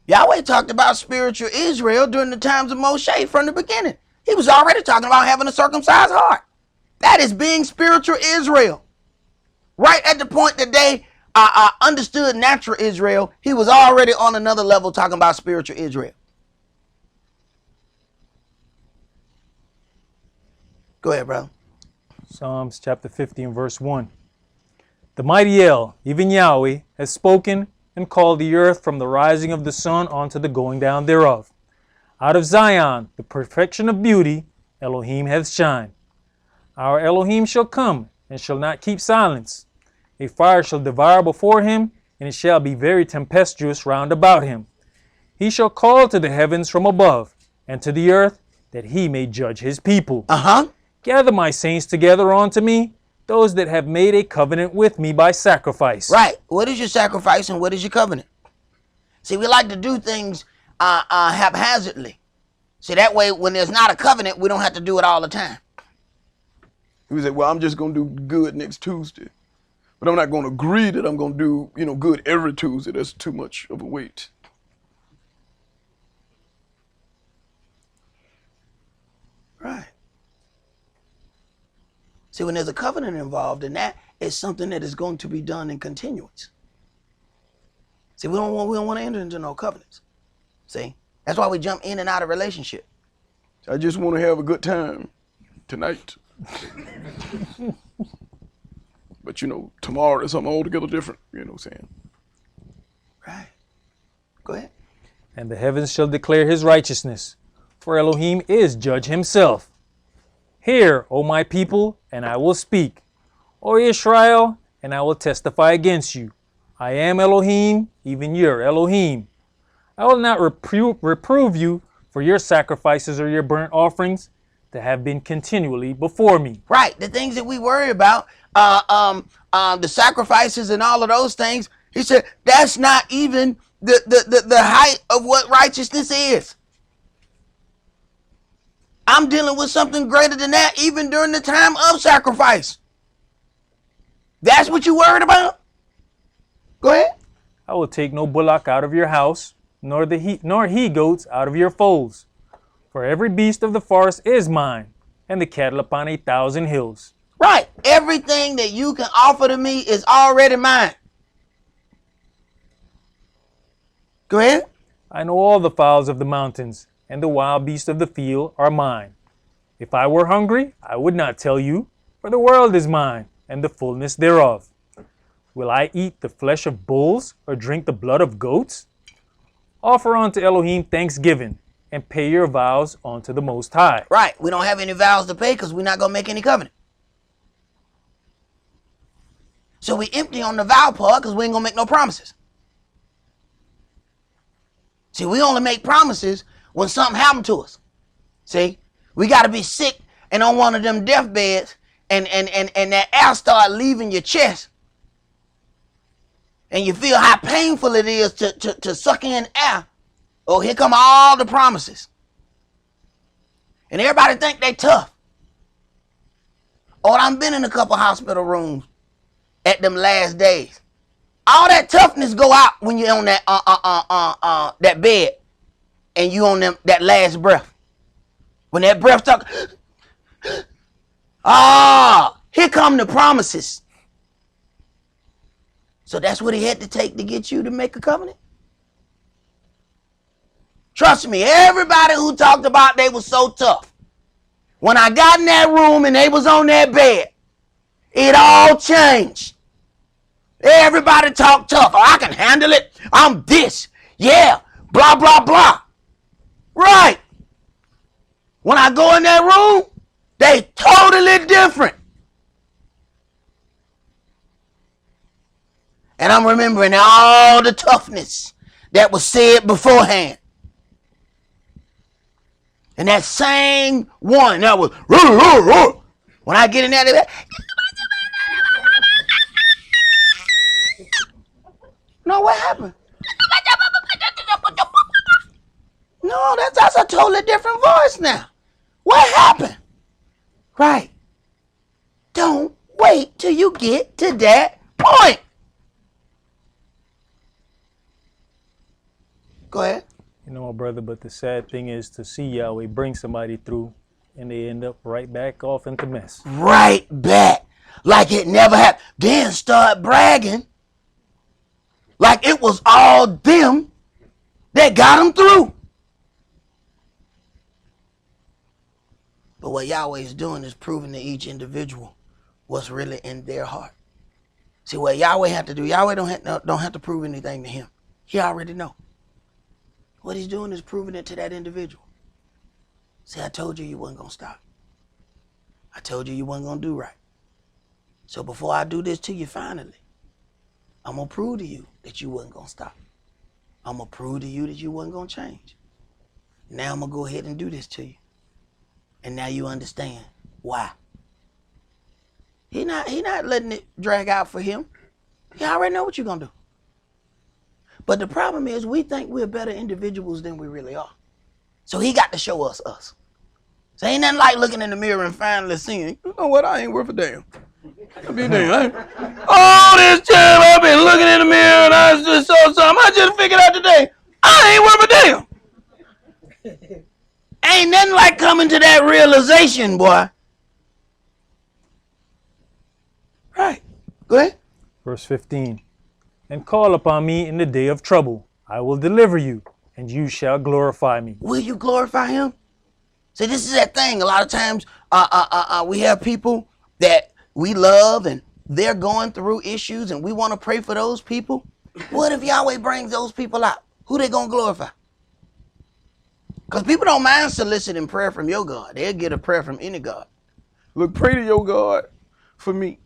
Yahweh talked about spiritual Israel during the times of Moshe from the beginning. He was already talking about having a circumcised heart. That is being spiritual Israel. Right at the point that they understood natural Israel, he was already on another level talking about spiritual Israel. Go ahead, brother. Psalms chapter 50 and verse 1. The mighty El, even Yahweh, has spoken and called the earth from the rising of the sun unto the going down thereof. Out of Zion, the perfection of beauty, Elohim hath shined. Our Elohim shall come, and shall not keep silence. A fire shall devour before him, and it shall be very tempestuous round about him. He shall call to the heavens from above, and to the earth, that he may judge his people. Gather my saints together unto me, those that have made a covenant with me by sacrifice. Right. What is your sacrifice and what is your covenant? See, we like to do things haphazardly. See, that way, when there's not a covenant, we don't have to do it all the time. He said, well, I'm just going to do good next Tuesday. But I'm not going to agree that I'm going to do, good every Tuesday. That's too much of a weight. Right. See, when there's a covenant involved in that, it's something that is going to be done in continuance. See, we don't want to enter into no covenants. See, that's why we jump in and out of relationship. I just want to have a good time tonight. But tomorrow is something altogether different. You know what I'm saying? Right. Go ahead. And the heavens shall declare his righteousness, for Elohim is judge himself. Hear, O my people, and I will speak. O Israel, and I will testify against you. I am Elohim, even your Elohim. I will not reprove you for your sacrifices or your burnt offerings that have been continually before me. Right, the things that we worry about, the sacrifices and all of those things, he said, that's not even the height of what righteousness is. I'm dealing with something greater than that even during the time of sacrifice. That's what you worried about? Go ahead. I will take no bullock out of your house, nor he-goats out of your folds. For every beast of the forest is mine, and the cattle upon 1,000 hills. Right. Everything that you can offer to me is already mine. Go ahead. I know all the fowls of the mountains, and the wild beasts of the field are mine. If I were hungry, I would not tell you, for the world is mine, and the fullness thereof. Will I eat the flesh of bulls, or drink the blood of goats? Offer unto Elohim thanksgiving, and pay your vows unto the Most High. Right. We don't have any vows to pay because we're not going to make any covenant. So we empty on the vow part because we ain't going to make no promises. See, we only make promises when something happened to us. See, we got to be sick and on one of them deathbeds and that air start leaving your chest. And you feel how painful it is to suck in air. Oh, here come all the promises. And everybody think they tough. Oh, I've been in a couple hospital rooms at them last days. All that toughness go out when you're on that bed and you on that last breath. When that breath talk, here come the promises. So that's what he had to take to get you to make a covenant. Trust me, everybody who talked about they was so tough, when I got in that room and they was on that bed, it all changed. Everybody talked tough. Oh, I can handle it. I'm this. Yeah. Blah, blah, blah. Right. When I go in that room, they totally different. And I'm remembering all the toughness that was said beforehand. And that same one that was, when I get in there, No, what happened? No, that's a totally different voice now. What happened? Right. Don't wait till you get to that point. Go ahead. You know, my brother, but the sad thing is to see Yahweh bring somebody through and they end up right back off into mess. Right back. Like it never happened. Then start bragging like it was all them that got them through. But what Yahweh is doing is proving to each individual what's really in their heart. See, what Yahweh have to do, Yahweh don't have to prove anything to him. He already know. What he's doing is proving it to that individual. See, I told you wasn't going to stop. I told you wasn't going to do right. So before I do this to you finally, I'm going to prove to you that you wasn't going to stop. I'm going to prove to you that you wasn't going to change. Now I'm going to go ahead and do this to you. And now you understand why. He not letting it drag out for him. He already know what you're going to do. But the problem is we think we're better individuals than we really are. So he got to show us us. So ain't nothing like looking in the mirror and finally seeing, you know what, I ain't worth a damn. I'll be damn. All this time I've been looking in the mirror and I just saw something. I just figured out today, I ain't worth a damn. Ain't nothing like coming to that realization, boy. Right. Go ahead. Verse 15. And call upon me in the day of trouble. I will deliver you, and you shall glorify me. Will you glorify him? See, this is that thing. A lot of times we have people that we love and they're going through issues and we want to pray for those people. What if Yahweh brings those people out? Who they going to glorify? Because people don't mind soliciting prayer from your God. They'll get a prayer from any God. Look, pray to your God for me.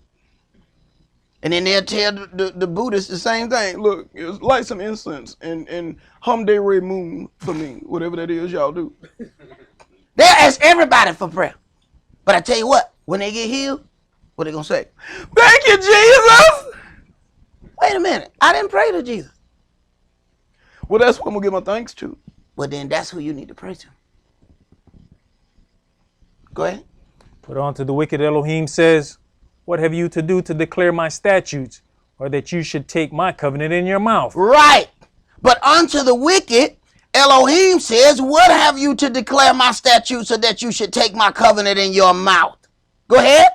And then they'll tell the Buddhists the same thing. Look, light some incense and hum de re moon for me, whatever that is y'all do. They'll ask everybody for prayer. But I tell you what, when they get healed, what they going to say? Thank you, Jesus. Wait a minute. I didn't pray to Jesus. Well, that's what I'm going to give my thanks to. Well, then that's who you need to pray to. Go ahead. But unto the wicked Elohim says, what have you to do to declare my statutes, or that you should take my covenant in your mouth? Right. But unto the wicked, Elohim says, what have you to declare my statutes so that you should take my covenant in your mouth? Go ahead.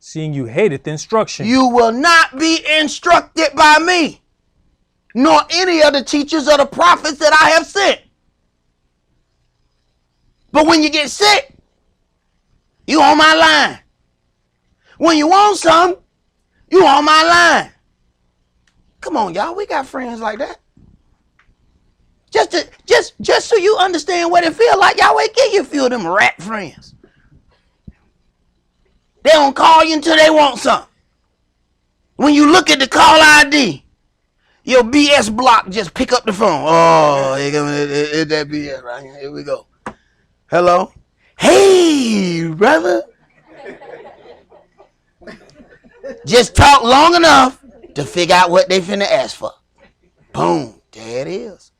Seeing you hateth instruction. You will not be instructed by me, nor any of the teachers or the prophets that I have sent. But when you get sick, you on my line. When you want some, you on my line. Come on, y'all. We got friends like that. Just so you understand what it feel like, Yahweh give you a few of them rat friends. They don't call you until they want something. When you look at the call ID, your BS block just pick up the phone. Oh, it's that BS right here. Here we go. Hello? Hey, brother. Just talk long enough to figure out what they finna ask for. Boom. There it is.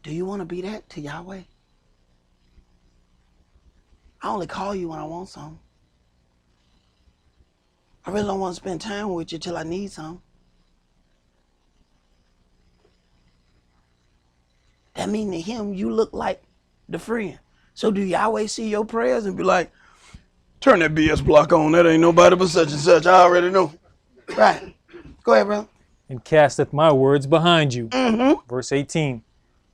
Do you want to be that to Yahweh? I only call you when I want something. I really don't want to spend time with you till I need something. That means to him, you look like the friend. So do Yahweh see your prayers and be like, Turn that BS block on. That ain't nobody but such and such. I already know. right. Go ahead, brother. And casteth my words behind you. Verse 18.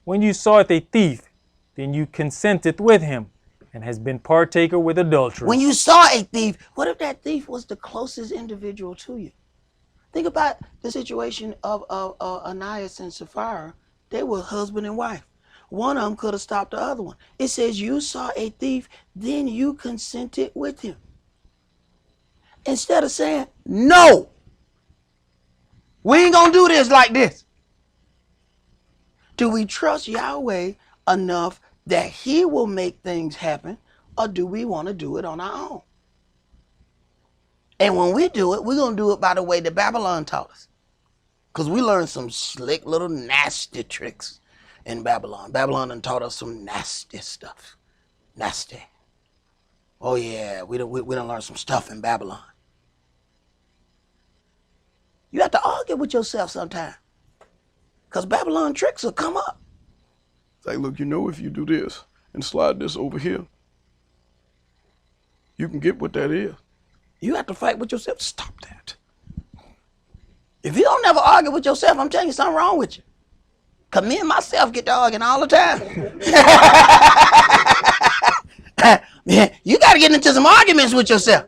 When you sought a thief, then you consenteth with him, and has been partaker with adulterers. When you saw a thief, what if that thief was the closest individual to you? Think about the situation of Ananias and Sapphira. They were husband and wife. One of them could have stopped the other one. It says you saw a thief, then you consented with him. Instead of saying, no, we ain't going to do this like this. Do we trust Yahweh enough that he will make things happen, or do we want to do it on our own? And when we do it, we're going to do it by the way that Babylon taught us. Because we learned some slick little nasty tricks in Babylon. Babylon done taught us some nasty stuff. Nasty. Oh yeah, we done learn some stuff in Babylon. You have to argue with yourself sometime. Because Babylon tricks will come up. It's like, look, you know, if you do this and slide this over here, you can get what that is. You have to fight with yourself. Stop that. If you don't never argue with yourself, I'm telling you something wrong with you. Because me and myself get to arguing all the time. You got to get into some arguments with yourself.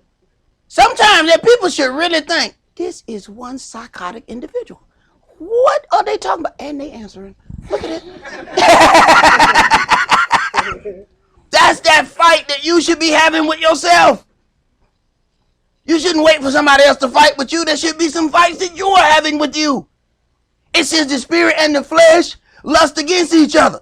Sometimes that people should really think, this is one psychotic individual. What are they talking about? And they answering. Look at it. That's that fight that you should be having with yourself. You shouldn't wait for somebody else to fight with you. There should be some fights that you are having with you. It says the spirit and the flesh lust against each other.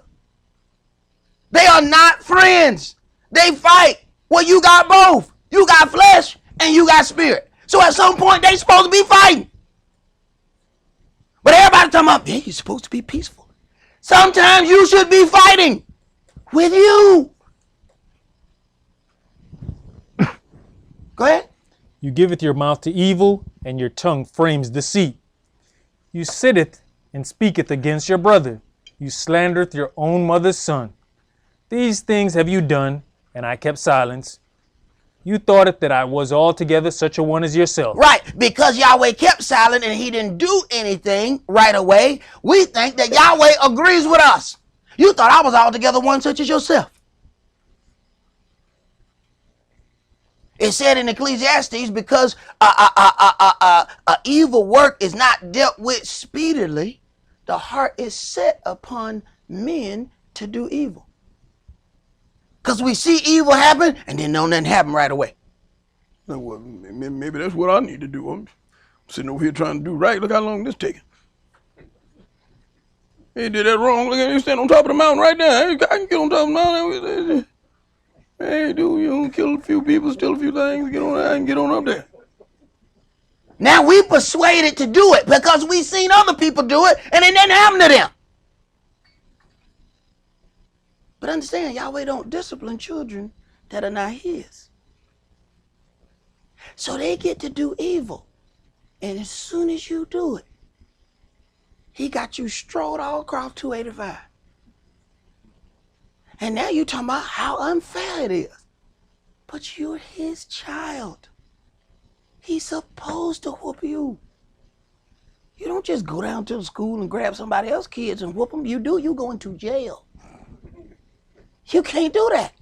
They are not friends. They fight. Well, you got both. You got flesh and you got spirit. So at some point, they supposed to be fighting. But everybody talking about, yeah, you're supposed to be peaceful. Sometimes you should be fighting with you. Go ahead. You giveth your mouth to evil, and your tongue frames deceit. You sitteth and speaketh against your brother. You slandereth your own mother's son. These things have you done, and I kept silence. You thought it that I was altogether such a one as yourself. Right, because Yahweh kept silent and he didn't do anything right away. We think that Yahweh agrees with us. You thought I was altogether one such as yourself. It said in Ecclesiastes, because evil work is not dealt with speedily, the heart is set upon men to do evil. Because we see evil happen and then don't nothing happen right away. Well, maybe that's what I need to do. I'm sitting over here trying to do right. Look how long this taking. Hey, did that wrong. Look at you stand on top of the mountain right there. I can get on top of the mountain. Hey, dude, you don't kill a few people, steal a few things, get on there and get on up there. Now we persuaded to do it because we seen other people do it and it didn't happen to them. But understand, Yahweh don't discipline children that are not his. So they get to do evil. And as soon as you do it, he got you strode all across 285. And now you're talking about how unfair it is. But you're his child. He's supposed to whoop you. You don't just go down to the school and grab somebody else's kids and whoop them. You do, you go into jail. You can't do that.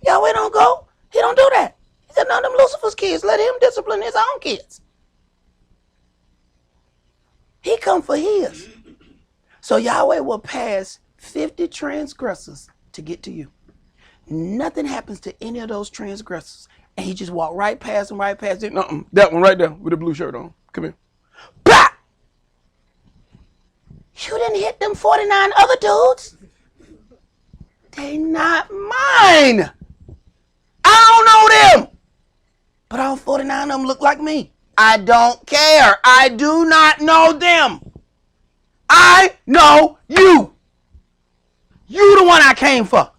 Yahweh don't go. He don't do that. He said, none of them Lucifer's kids, let him discipline his own kids. He come for his. So Yahweh will pass 50 transgressors to get to you. Nothing happens to any of those transgressors. And he just walked right past them, right past them. That one right there with the blue shirt on. Come here. Bah! You didn't hit them 49 other dudes. They not mine. I don't know them. But all 49 of them look like me. I don't care. I do not know them. I know you. You the one I came for.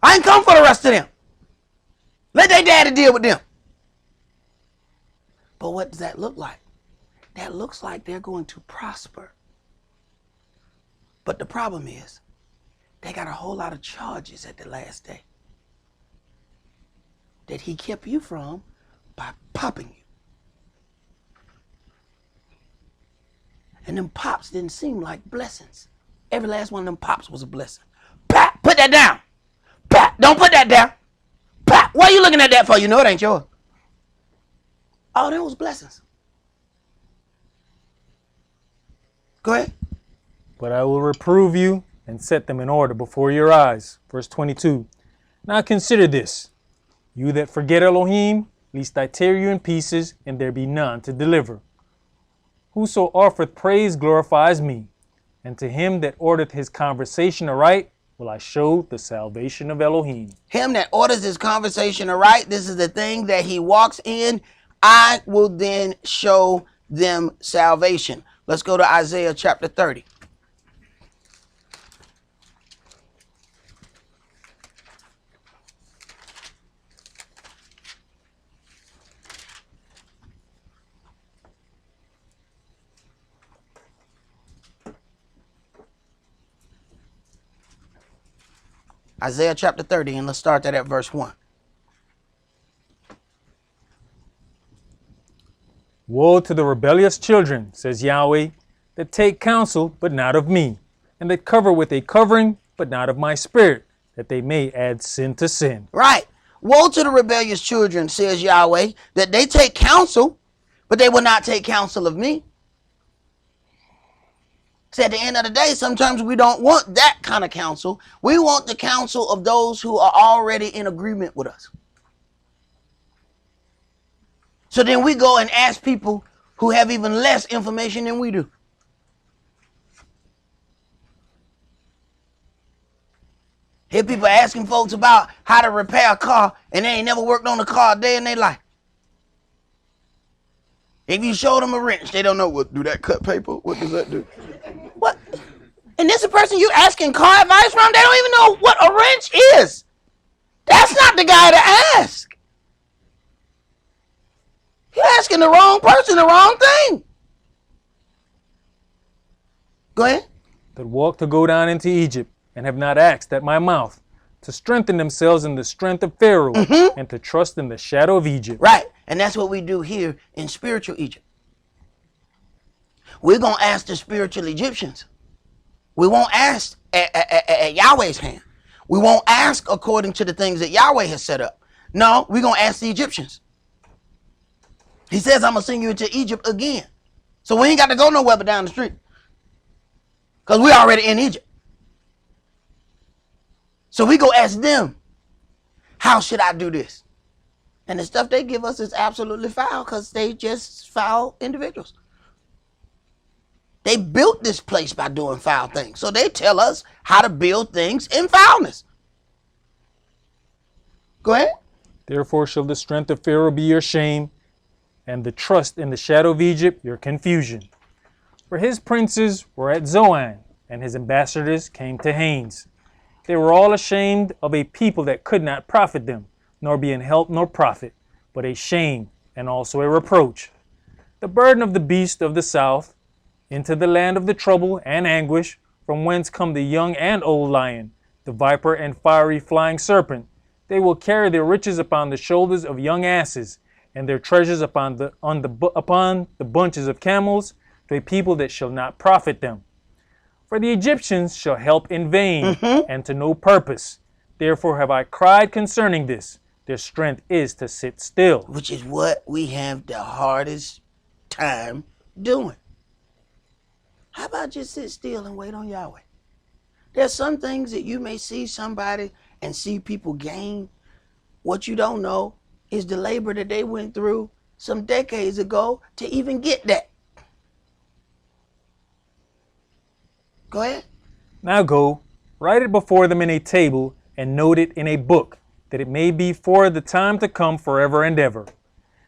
I ain't come for the rest of them. Let their daddy deal with them. But what does that look like? That looks like they're going to prosper. But the problem is, they got a whole lot of charges at the last day that he kept you from by popping you. And them pops didn't seem like blessings. Every last one of them pops was a blessing. Pat, put that down. Pat, don't put that down. Pat, what are you looking at that for? You know it ain't yours. Oh, them was blessings. Go ahead. But I will reprove you and set them in order before your eyes. Verse 22. Now consider this, you that forget Elohim, lest I tear you in pieces, and there be none to deliver. Whoso offereth praise glorifies me, and to him that ordereth his conversation aright will I show the salvation of Elohim. Him that orders his conversation aright, this is the thing that he walks in, I will then show them salvation. Let's go to Isaiah chapter 30. Isaiah chapter 30, and let's start that at verse 1. Woe to the rebellious children, says Yahweh, that take counsel, but not of me, and that cover with a covering, but not of my spirit, that they may add sin to sin. Right. Woe to the rebellious children, says Yahweh, that they take counsel, but they will not take counsel of me. So at the end of the day, sometimes we don't want that kind of counsel. We want the counsel of those who are already in agreement with us. So then we go and ask people who have even less information than we do. Hear people asking folks about how to repair a car, and they ain't never worked on a car a day in their life. If you show them a wrench, they don't know what. Do that cut paper? What does that do? What? And this is a person you asking car advice from? They don't even know what a wrench is. That's not the guy to ask. You're asking the wrong person the wrong thing. Go ahead. That walk to go down into Egypt, and have not asked at my mouth, to strengthen themselves in the strength of Pharaoh, and to trust in the shadow of Egypt. Right. And that's what we do here in spiritual Egypt. We're going to ask the spiritual Egyptians. We won't ask at Yahweh's hand. We won't ask according to the things that Yahweh has set up. No, we're going to ask the Egyptians. He says, I'm going to send you into Egypt again. So we ain't got to go nowhere but down the street. Because we're already in Egypt. So we go ask them, how should I do this? And the stuff they give us is absolutely foul because they just foul individuals. They built this place by doing foul things. So they tell us how to build things in foulness. Go ahead. Therefore shall the strength of Pharaoh be your shame, and the trust in the shadow of Egypt your confusion. For his princes were at Zoan, and his ambassadors came to Hanes. They were all ashamed of a people that could not profit them, nor be in help nor profit, but a shame and also a reproach. The burden of the beast of the south, into the land of the trouble and anguish, from whence come the young and old lion, the viper and fiery flying serpent. They will carry their riches upon the shoulders of young asses, and their treasures upon the bunches of camels, to a people that shall not profit them. For the Egyptians shall help in vain, and to no purpose. Therefore have I cried concerning this. Their strength is to sit still. Which is what we have the hardest time doing. How about just sit still and wait on Yahweh? There's some things that you may see somebody and see people gain. What you don't know is the labor that they went through some decades ago to even get that. Go ahead. Now go, write it before them in a table, and note it in a book, that it may be for the time to come forever and ever.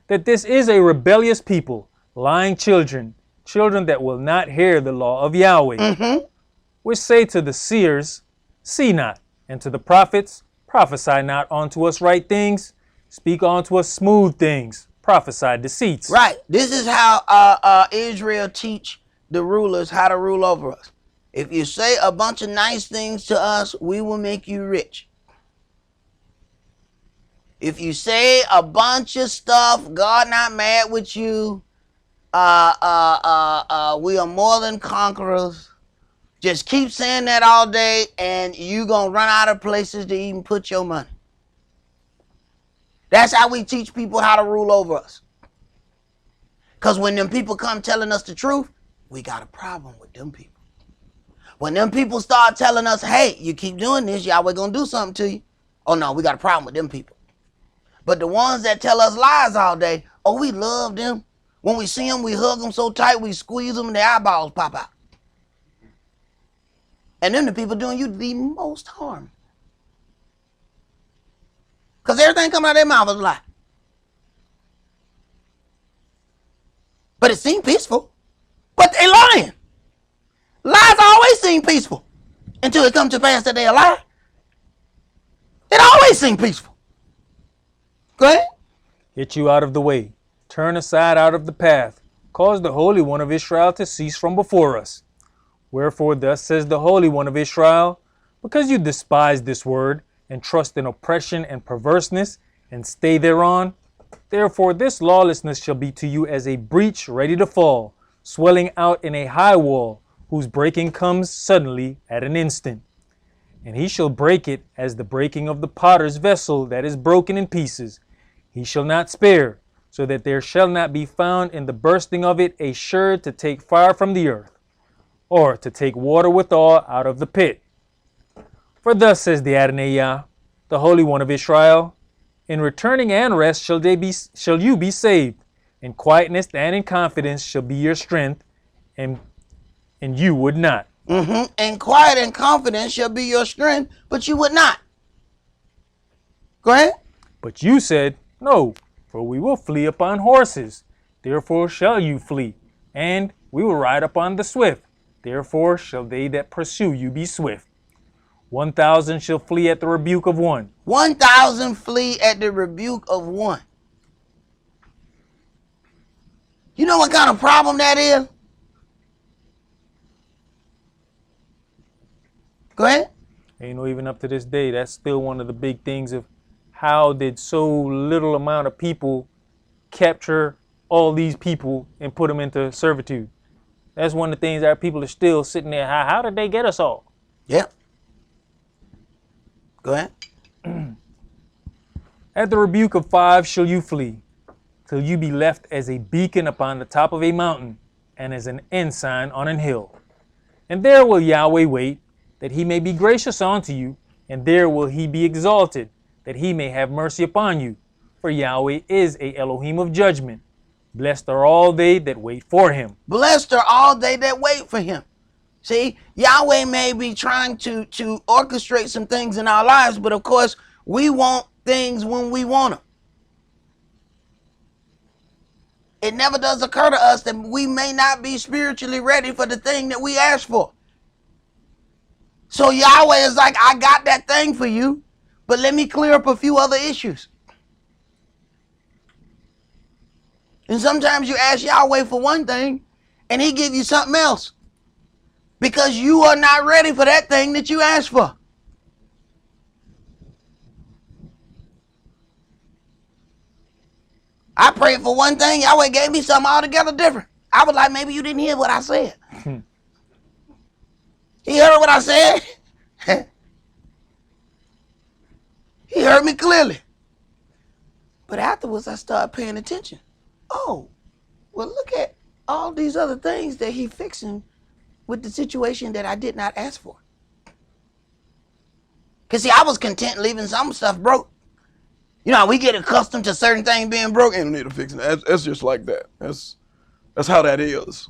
That this is a rebellious people, lying children, children that will not hear the law of Yahweh. Which say to the seers, see not, and to the prophets, prophesy not unto us right things, speak unto us smooth things, prophesy deceits. Right. This is how Israel teach the rulers how to rule over us. If you say a bunch of nice things to us, we will make you rich. If you say a bunch of stuff, God not mad with you, we are more than conquerors. Just keep saying that all day and you gonna run out of places to even put your money. That's how we teach people how to rule over us. Because when them people come telling us the truth, we got a problem with them people. When them people start telling us, hey, you keep doing this, Yahweh gonna do something to you. Oh no, we got a problem with them people. But the ones that tell us lies all day, oh, we love them. When we see them, we hug them so tight, we squeeze them and their eyeballs pop out. And then the people doing you the most harm. Because everything coming out of their mouth is a lie. But it seemed peaceful. But they lying. Lies always seem peaceful until it comes to pass that they are lying. It always seems peaceful. Go ahead. Get you out of the way. Turn aside out of the path. Cause the Holy One of Israel to cease from before us. Wherefore thus says the Holy One of Israel, because you despise this word, and trust in oppression and perverseness, and stay thereon, therefore this lawlessness shall be to you as a breach ready to fall, swelling out in a high wall, whose breaking comes suddenly at an instant. And he shall break it as the breaking of the potter's vessel that is broken in pieces. He shall not spare, so that there shall not be found in the bursting of it a sherd to take fire from the earth, or to take water withal out of the pit. For thus says the Adonai YAH, the Holy One of Israel, in returning and rest shall you be saved. In quietness and in confidence shall be your strength, and you would not. And quiet and confidence shall be your strength, but you would not. Go ahead. But you said, no, for we will flee upon horses. Therefore shall you flee, and we will ride upon the swift. Therefore shall they that pursue you be swift. 1,000 shall flee at the rebuke of one. 1,000 flee at the rebuke of one. You know what kind of problem that is? Go ahead. And even up to this day, that's still one of the big things of how did so little amount of people capture all these people and put them into servitude. That's one of the things that people are still sitting there. How did they get us all? Yeah. Go ahead. At the rebuke of 5 shall you flee, till you be left as a beacon upon the top of a mountain, and as an ensign on an hill. And there will Yahweh wait, that he may be gracious unto you, and there will he be exalted, that he may have mercy upon you. For Yahweh is a Elohim of judgment. Blessed are all they that wait for him. Blessed are all they that wait for him. See, Yahweh may be trying to orchestrate some things in our lives, but of course, we want things when we want them. It never does occur to us that we may not be spiritually ready for the thing that we ask for. So Yahweh is like, I got that thing for you, but let me clear up a few other issues. And sometimes you ask Yahweh for one thing, and he give you something else. Because you are not ready for that thing that you asked for. I prayed for one thing, Yahweh gave me something altogether different. I was like, maybe you didn't hear what I said. He heard what I said. He heard me clearly. But afterwards, I started paying attention. Oh, well, look at all these other things that he fixing with the situation that I did not ask for. Because, see, I was content leaving some stuff broke. You know, we get accustomed to certain things being broke. Ain't no need to fix it. That's just like that. That's how that is.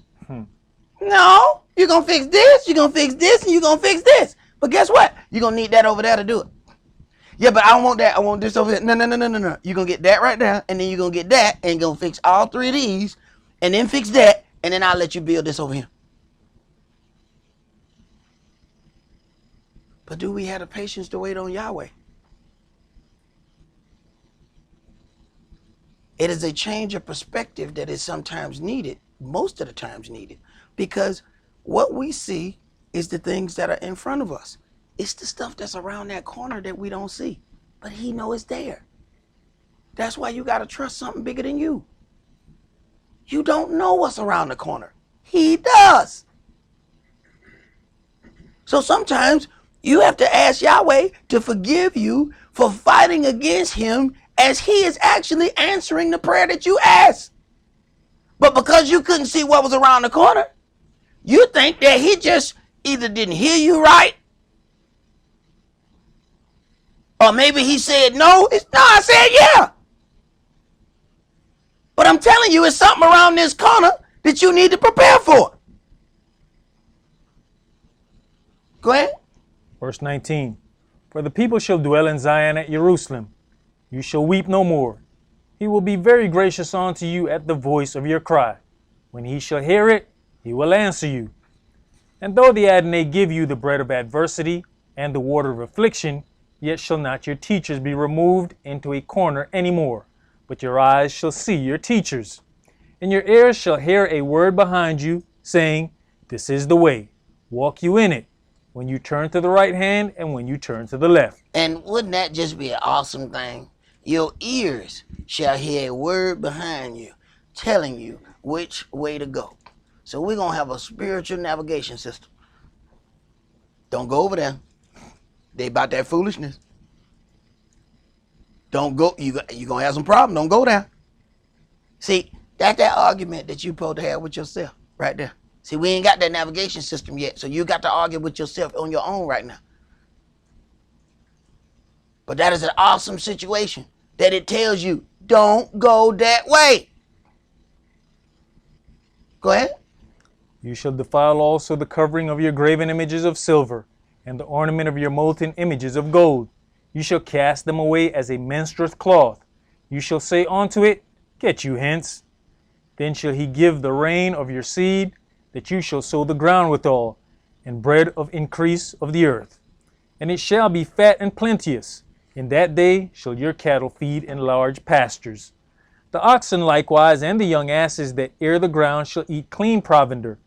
No, you're going to fix this, you're going to fix this, and you're going to fix this. But guess what? You're going to need that over there to do it. Yeah, but I don't want that. I want this over here. No. You're going to get that right there, and then you're going to get that, and you're going to fix all 3 of these, and then fix that, and then I'll let you build this over here. But do we have the patience to wait on Yahweh? It is a change of perspective that is sometimes needed, most of the times needed, because what we see is the things that are in front of us. It's the stuff that's around that corner that we don't see, but he knows it's there. That's why you got to trust something bigger than you. You don't know what's around the corner. He does. So sometimes you have to ask Yahweh to forgive you for fighting against him as he is actually answering the prayer that you asked. But because you couldn't see what was around the corner, you think that he just either didn't hear you right, or maybe he said no. No, I said yeah. But I'm telling you, it's something around this corner that you need to prepare for. Go ahead. Verse 19. For the people shall dwell in Zion at Jerusalem. You shall weep no more. He will be very gracious unto you at the voice of your cry. When he shall hear it, he will answer you. And though the Adonai give you the bread of adversity and the water of affliction, yet shall not your teachers be removed into a corner any more, but your eyes shall see your teachers. And your ears shall hear a word behind you, saying, This is the way, walk you in it, when you turn to the right hand and when you turn to the left. And wouldn't that just be an awesome thing? Your ears shall hear a word behind you, telling you which way to go. So we're going to have a spiritual navigation system. Don't go over there. They about that foolishness. Don't go. You're going to have some problem. Don't go there. See, that's that argument that you're supposed to have with yourself right there. See, we ain't got that navigation system yet, so you got to argue with yourself on your own right now. But that is an awesome situation that it tells you, don't go that way. Go ahead. You shall defile also the covering of your graven images of silver, and the ornament of your molten images of gold. You shall cast them away as a menstruous cloth. You shall say unto it, Get you hence. Then shall he give the rain of your seed, that you shall sow the ground withal, and bread of increase of the earth. And it shall be fat and plenteous. In that day shall your cattle feed in large pastures. The oxen likewise and the young asses that ear the ground shall eat clean provender,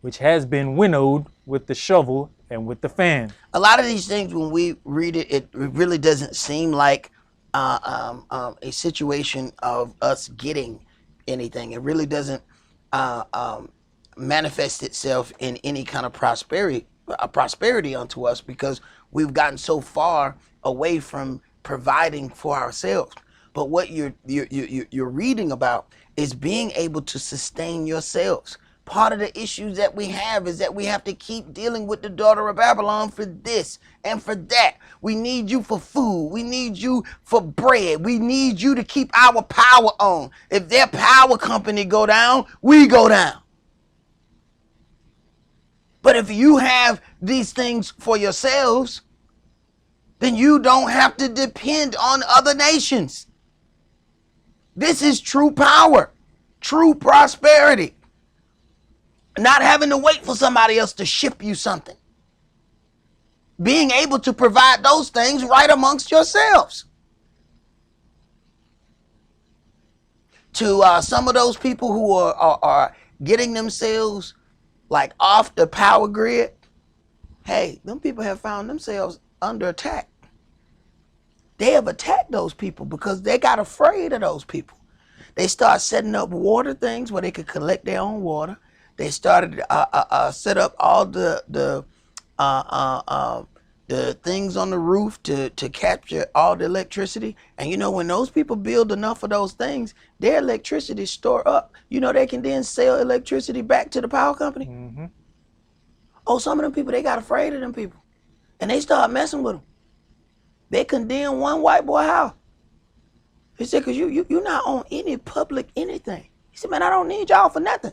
which has been winnowed with the shovel and with the fan. A lot of these things, when we read it, it really doesn't seem like a situation of us getting anything. It really doesn't manifest itself in any kind of prosperity unto us, because we've gotten so far away from providing for ourselves. But what you're reading about is being able to sustain yourselves. Part of the issues that we have is that we have to keep dealing with the daughter of Babylon for this and for that. We need you for food. We need you for bread. We need you to keep our power on. If their power company go down, we go down. But if you have these things for yourselves, then you don't have to depend on other nations. This is true power, true prosperity. Not having to wait for somebody else to ship you something. Being able to provide those things right amongst yourselves. To some of those people who are getting themselves like off the power grid, hey, them people have found themselves under attack. They have attacked those people because they got afraid of those people. They start setting up water things where they could collect their own water. They started set up all the things on the roof to capture all the electricity. And you know, when those people build enough of those things, their electricity is stored up. You know, they can then sell electricity back to the power company. Mm-hmm. Oh, some of them people, they got afraid of them people, and they start messing with them. They condemned one white boy house. He said, "Cause you're not on any public anything." He said, "Man, I don't need y'all for nothing."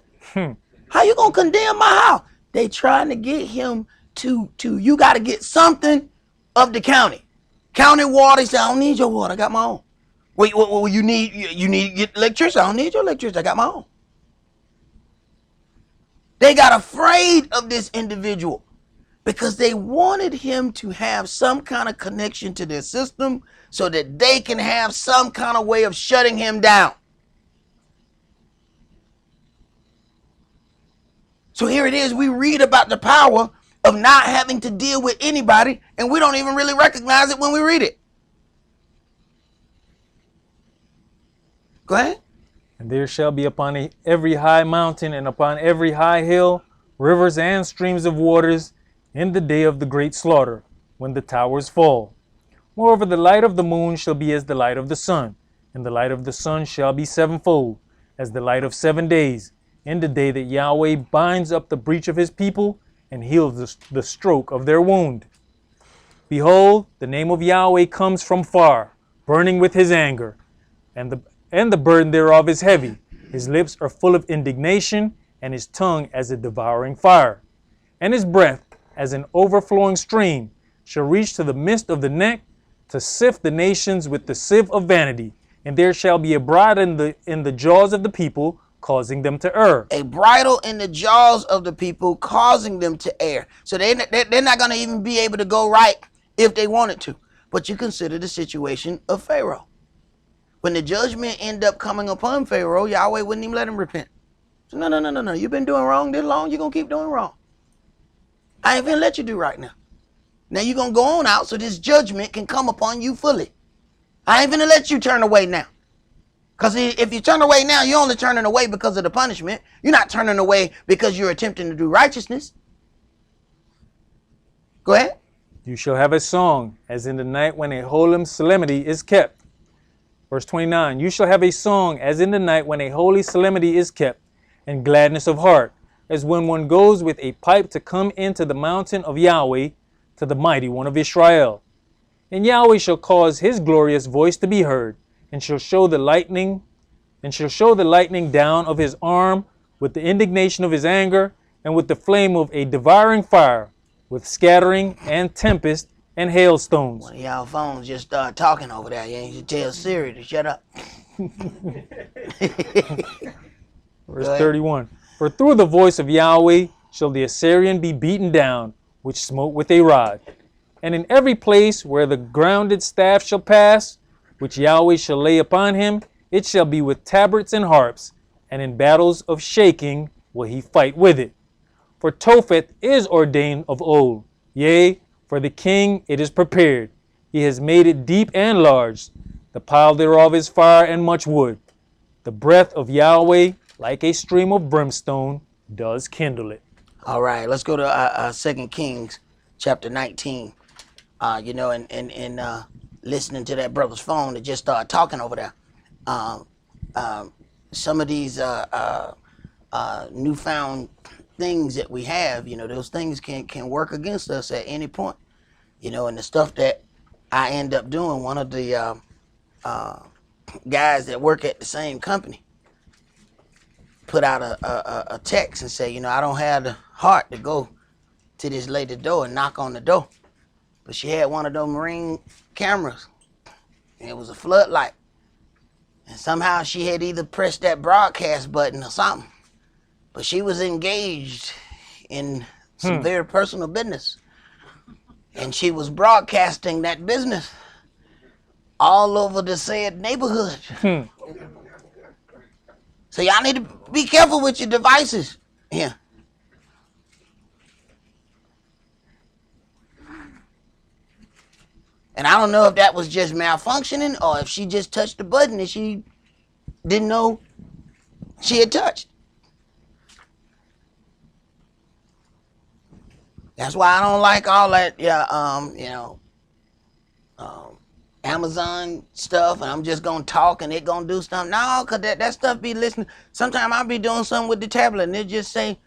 How you gonna condemn my house? They trying to get him to you got to get something of the county. County water. He said, "I don't need your water. I got my own." Wait, you need to get electricity. I don't need your electricity. I got my own. They got afraid of this individual because they wanted him to have some kind of connection to their system so that they can have some kind of way of shutting him down. So here it is, we read about the power of not having to deal with anybody, and we don't even really recognize it when we read it. Go ahead. And there shall be upon every high mountain and upon every high hill rivers and streams of waters in the day of the great slaughter, when the towers fall. Moreover, the light of the moon shall be as the light of the sun, and the light of the sun shall be sevenfold, as the light of 7 days, in the day that Yahweh binds up the breach of his people and heals the stroke of their wound. Behold, the name of Yahweh comes from far, burning with his anger, and the burden thereof is heavy. His lips are full of indignation, and his tongue as a devouring fire. And his breath, as an overflowing stream, shall reach to the midst of the neck, to sift the nations with the sieve of vanity. And there shall be a bride in the jaws of the people, causing them to err. A bridle in the jaws of the people, causing them to err. So they're not going to even be able to go right if they wanted to. But you consider the situation of Pharaoh. When the judgment ended up coming upon Pharaoh, Yahweh wouldn't even let him repent. So no. You've been doing wrong this long, you're going to keep doing wrong. I ain't going to let you do right now. Now you're going to go on out so this judgment can come upon you fully. I ain't going to let you turn away now. Because if you turn away now, you're only turning away because of the punishment. You're not turning away because you're attempting to do righteousness. Go ahead. You shall have a song, as in the night when a holy solemnity is kept. Verse 29, you shall have a song, as in the night when a holy solemnity is kept, and gladness of heart, as when one goes with a pipe to come into the mountain of Yahweh, to the mighty one of Israel. And Yahweh shall cause his glorious voice to be heard, and shall show the lightning down of his arm, with the indignation of his anger, and with the flame of a devouring fire, with scattering and tempest and hailstones. One of y'all phones just start talking over there. You ain't tell Siri to shut up. Verse 31. For through the voice of Yahweh shall the Assyrian be beaten down, which smote with a rod. And in every place where the grounded staff shall pass, which Yahweh shall lay upon him, it shall be with tabrets and harps, and in battles of shaking will he fight with it. For Tophet is ordained of old, yea, for the king it is prepared. He has made it deep and large. The pile thereof is fire and much wood. The breath of Yahweh, like a stream of brimstone, does kindle it. All right, let's go to 2 Kings chapter 19. Listening to that brother's phone that just started talking over there. Some of these newfound things that we have, those things can work against us at any point. And the stuff that I end up doing, one of the guys that work at the same company put out a text and say, I don't have the heart to go to this lady's door and knock on the door. But she had one of those Marine cameras, and it was a floodlight. And somehow she had either pressed that broadcast button or something. But she was engaged in some very personal business. And she was broadcasting that business all over the said neighborhood. So y'all need to be careful with your devices here. And I don't know if that was just malfunctioning or if she just touched the button and she didn't know she had touched. That's why I don't like all that, Amazon stuff, and I'm just gonna talk and it gonna do something. No, cause that stuff be listening. Sometimes I'll be doing something with the tablet and it just say,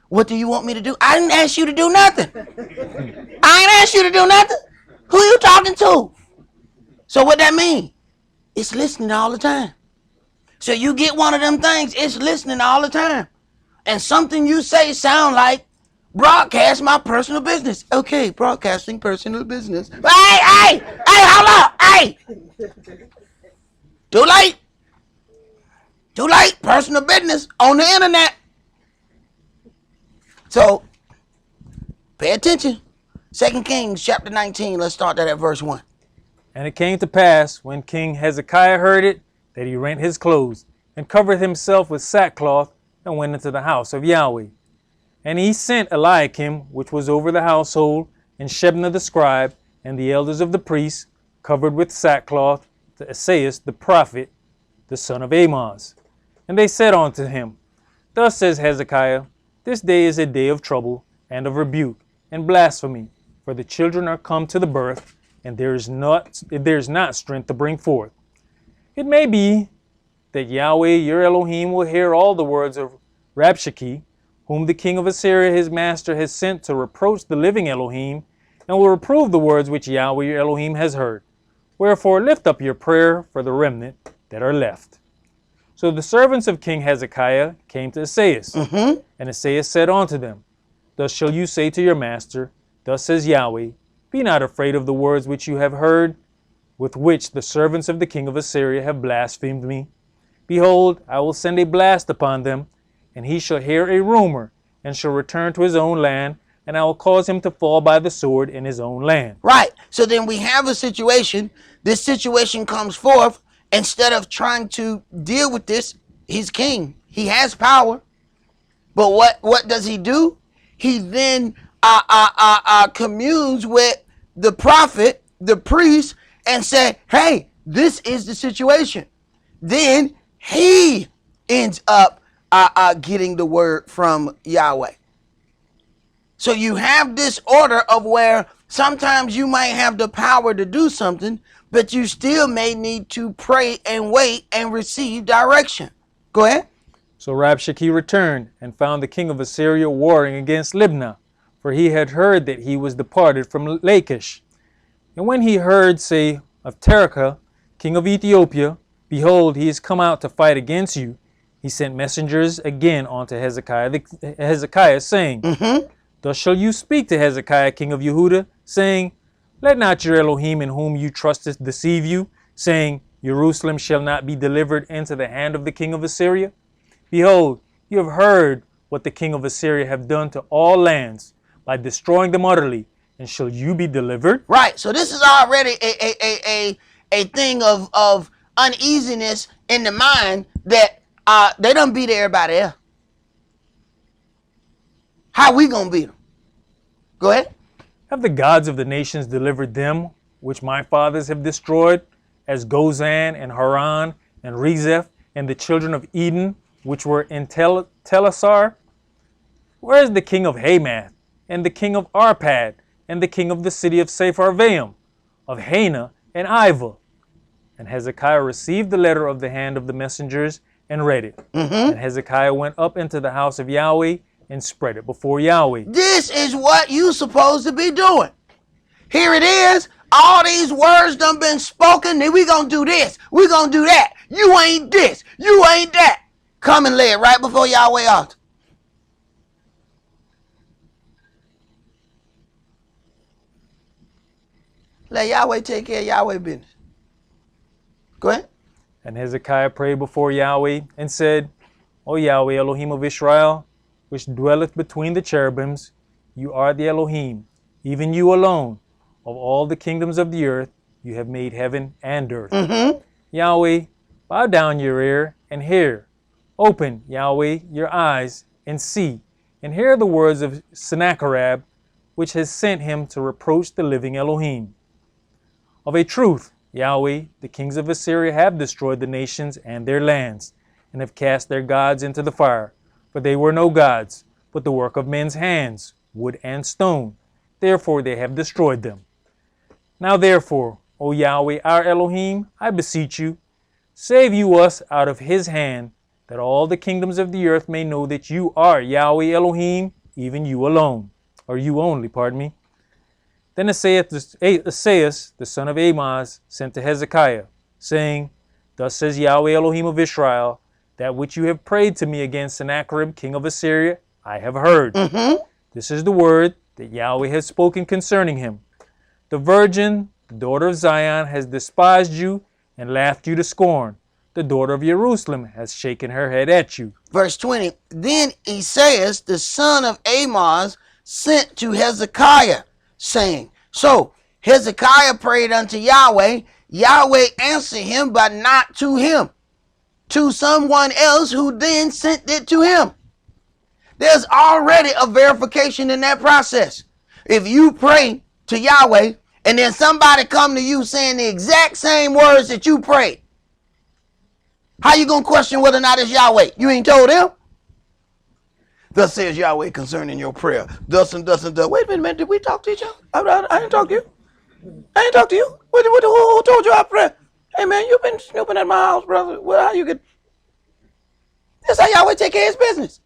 "What do you want me to do?" I didn't ask you to do nothing. I ain't asked you to do nothing. Who you talking to? So what that mean? It's listening all the time. So you get one of them things, it's listening all the time. And something you say sound like broadcast my personal business. Okay, broadcasting personal business. Hey, hold up, hey. Too late. Personal business on the internet. So, pay attention. 2 Kings chapter 19, let's start that at verse 1. And it came to pass, when King Hezekiah heard it, that he rent his clothes, and covered himself with sackcloth, and went into the house of Yahweh. And he sent Eliakim, which was over the household, and Shebna the scribe, and the elders of the priests, covered with sackcloth, to Esaias the prophet, the son of Amoz. And they said unto him, Thus says Hezekiah, This day is a day of trouble, and of rebuke, and blasphemy, for the children are come to the birth, and there is not strength to bring forth. It may be that Yahweh your Elohim will hear all the words of Rabshakeh, whom the king of Assyria his master has sent to reproach the living Elohim, and will reprove the words which Yahweh your Elohim has heard. Wherefore lift up your prayer for the remnant that are left. So the servants of King Hezekiah came to Esaias, and Esaias said unto them, Thus shall you say to your master, Thus says Yahweh, Be not afraid of the words which you have heard, with which the servants of the king of Assyria have blasphemed me. Behold, I will send a blast upon them, and he shall hear a rumor, and shall return to his own land, and I will cause him to fall by the sword in his own land. Right. So then we have a situation. This situation comes forth. Instead of trying to deal with this, he's king. He has power. But what does he do? He then communes with the prophet, the priest, and said, hey, this is the situation. Then he ends up getting the word from Yahweh. So you have this order of where sometimes you might have the power to do something, but you still may need to pray and wait and receive direction. Go ahead. So Rabshakeh returned and found the king of Assyria warring against Libnah, for he had heard that he was departed from Lachish. And when he heard say of Terekah, king of Ethiopia, behold, he is come out to fight against you, he sent messengers again unto Hezekiah, saying, Thus shall you speak to Hezekiah, king of Yehuda, saying, Let not your Elohim in whom you trusteth deceive you, saying, Jerusalem shall not be delivered into the hand of the king of Assyria. Behold, you have heard what the king of Assyria have done to all lands by destroying them utterly, and shall you be delivered? Right. So this is already a thing of uneasiness in the mind that they done beat everybody else. How we gonna beat them? Go ahead. Have the gods of the nations delivered them, which my fathers have destroyed, as Gozan and Haran and Rezeph and the children of Eden, which were in Telassar? Where is the king of Hamath, and the king of Arpad, and the king of the city of Sepharvaim, of Hena and Iva? And Hezekiah received the letter of the hand of the messengers and read it. And Hezekiah went up into the house of Yahweh and spread it before Yahweh. This is what you supposed to be doing. Here it is. All these words done been spoken. Then we gonna do this. We gonna do that. You ain't this. You ain't that. Come and lay it right before Yahweh altar. Let Yahweh take care of Yahweh business. Go ahead. And Hezekiah prayed before Yahweh and said, O Yahweh, Elohim of Israel, which dwelleth between the cherubims, you are the Elohim, even you alone. Of all the kingdoms of the earth, you have made heaven and earth. Yahweh, bow down your ear and hear. Open, Yahweh, your eyes and see, and hear the words of Sennacherib, which has sent him to reproach the living Elohim. Of a truth, Yahweh, the kings of Assyria have destroyed the nations and their lands, and have cast their gods into the fire. For they were no gods, but the work of men's hands, wood and stone. Therefore they have destroyed them. Now therefore, O Yahweh, our Elohim, I beseech you, save you us out of his hand, that all the kingdoms of the earth may know that you are Yahweh Elohim, even you alone. Or you only, pardon me. Then Esaias, the son of Amoz, sent to Hezekiah, saying, Thus says Yahweh Elohim of Israel, that which you have prayed to me against Sennacherib, king of Assyria, I have heard. This is the word that Yahweh has spoken concerning him. The virgin, the daughter of Zion, has despised you and laughed you to scorn. The daughter of Jerusalem has shaken her head at you. Verse 20. Then Esaias, the son of Amoz, sent to Hezekiah, saying, so Hezekiah prayed unto Yahweh. Yahweh answered him, but not to him, to someone else who then sent it to him. There's already a verification in that process. If you pray to Yahweh and then somebody come to you saying the exact same words that you prayed, how you going to question whether or not it's Yahweh? You ain't told him. Thus says Yahweh concerning your prayer. Thus and thus and thus. Wait a minute, did we talk to each other? I didn't talk to you. I ain't talk to you. Who told you I pray? Hey man, you've been snooping at my house, brother. Well, how you get? That's how Yahweh take care of his business.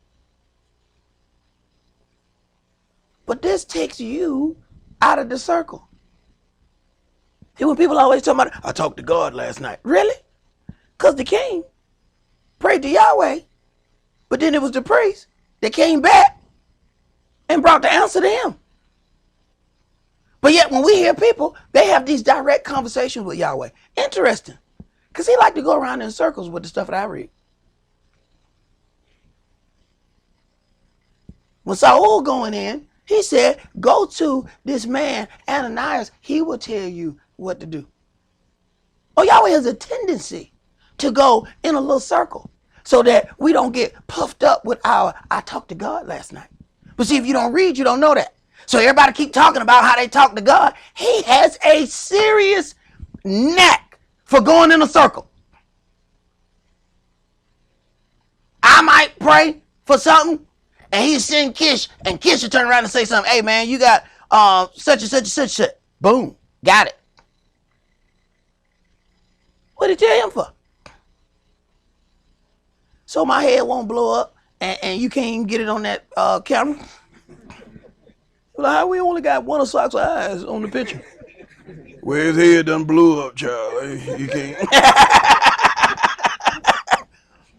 But this takes you out of the circle. See, when people always talk about, I talked to God last night. Really? Because the king prayed to Yahweh, but then it was the priest that came back and brought the answer to him. But yet when we hear people, they have these direct conversations with Yahweh. Interesting. Because he like to go around in circles with the stuff that I read. When Saul going in, he said, go to this man, Ananias. He will tell you what to do. Oh, Yahweh has a tendency to go in a little circle so that we don't get puffed up with I talked to God last night. But see, if you don't read, you don't know that. So everybody keep talking about how they talk to God. He has a serious knack for going in a circle. I might pray for something, and he send Kish, and Kish will turn around and say something. Hey, man, you got such and such and such. Boom, got it. What did you tell him for? So my head won't blow up, and you can't even get it on that camera. Well, how we only got one of Sock's eyes on the picture? Where his head done blew up, child. You can't.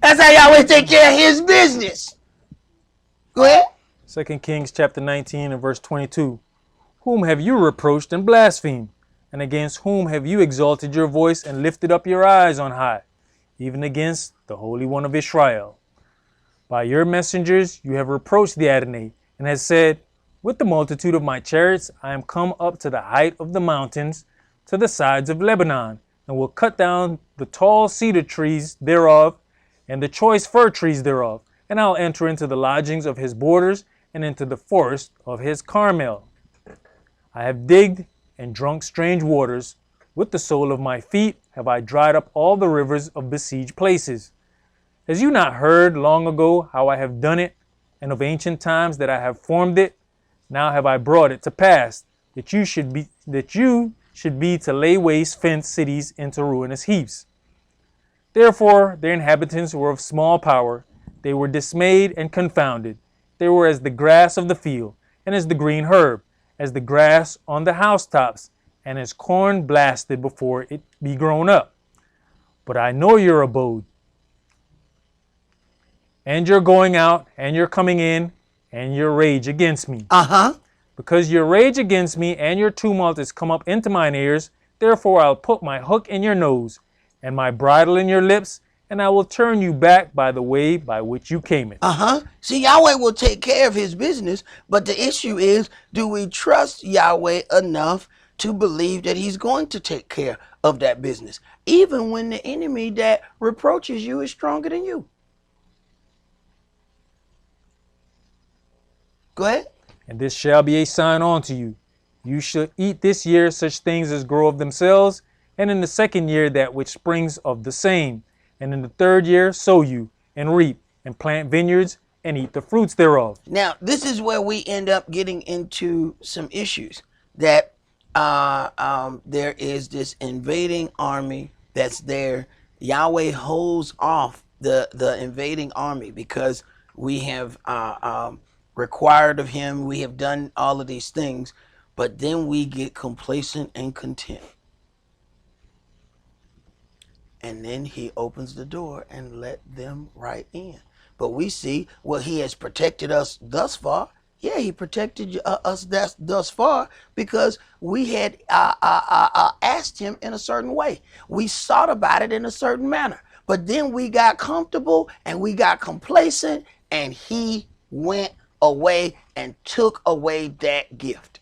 That's how Yahweh take care of his business. Go ahead. 2 Kings chapter 19 and verse 22. Whom have you reproached and blasphemed? And against whom have you exalted your voice and lifted up your eyes on high? Even against the Holy One of Israel. By your messengers you have reproached the Adonai, and has said, with the multitude of my chariots I am come up to the height of the mountains, to the sides of Lebanon, and will cut down the tall cedar trees thereof, and the choice fir trees thereof, and I'll enter into the lodgings of his borders, and into the forest of his Carmel. I have digged and drunk strange waters. With the sole of my feet have I dried up all the rivers of besieged places. Has you not heard long ago how I have done it, and of ancient times that I have formed it? Now have I brought it to pass, that you should be to lay waste fenced cities into ruinous heaps. Therefore their inhabitants were of small power. They were dismayed and confounded. They were as the grass of the field, and as the green herb, as the grass on the housetops, and as corn blasted before it be grown up. But I know your abode, and your going out, and your coming in, and your rage against me. Because your rage against me and your tumult is come up into mine ears, therefore I'll put my hook in your nose, and my bridle in your lips, and I will turn you back by the way by which you came in. See, Yahweh will take care of his business, but the issue is, do we trust Yahweh enough to believe that he's going to take care of that business, even when the enemy that reproaches you is stronger than you? Go ahead. And this shall be a sign unto you. You shall eat this year such things as grow of themselves, and in the second year that which springs of the same. And in the third year sow you, and reap, and plant vineyards, and eat the fruits thereof. Now, this is where we end up getting into some issues. That there is this invading army that's there. Yahweh holds off the invading army because we have required of him. We have done all of these things, but then we get complacent and content. And then he opens the door and let them right in. But we see, well, he has protected us thus far. Yeah, he protected us thus far because we had asked him in a certain way. We thought about it in a certain manner. But then we got comfortable and we got complacent, and he went away and took away that gift.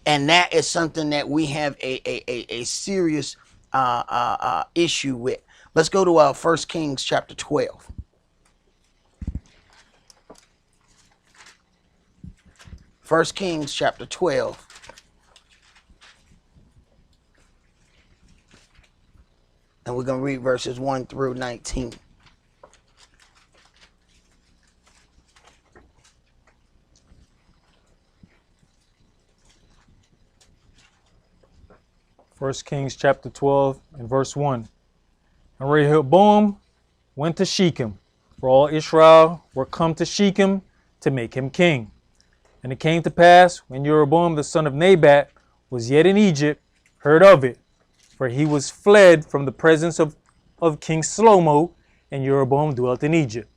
And that is something that we have a serious issue with. Let's go to 1 Kings chapter 12. 1 Kings chapter 12. And we're going to read verses 1 through 19. First Kings chapter 12 and verse 1. And Rehoboam went to Shechem, for all Israel were come to Shechem to make him king. And it came to pass, when Jeroboam the son of Nebat was yet in Egypt, heard of it, for he was fled from the presence of King Shlomo, and Jeroboam dwelt in Egypt,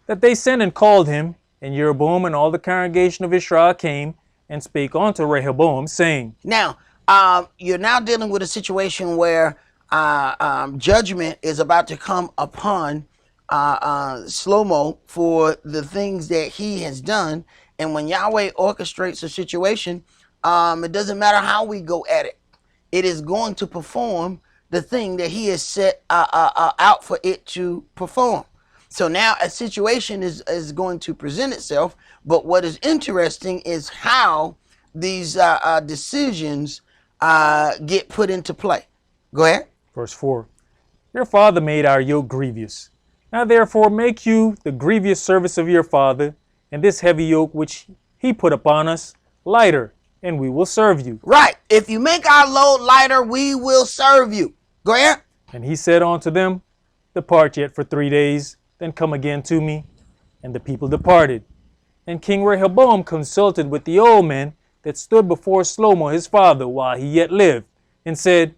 that they sent and called him, and Jeroboam and all the congregation of Israel came and spake unto Rehoboam, saying. Now, you're now dealing with a situation where judgment is about to come upon Shlomo for the things that he has done. And when Yahweh orchestrates a situation, it doesn't matter how we go at it. It is going to perform the thing that he has set out for it to perform. So now a situation is going to present itself. But what is interesting is how these decisions get put into play. Go ahead. Verse 4. Your father made our yoke grievous. Now therefore make you the grievous service of your father, and this heavy yoke which he put upon us lighter, and we will serve you. Right. If you make our load lighter, we will serve you. Go ahead. And he said unto them, Depart yet for 3 days, then come again to me. And the people departed. And King Rehoboam consulted with the old men that stood before Shlomo his father while he yet lived, and said,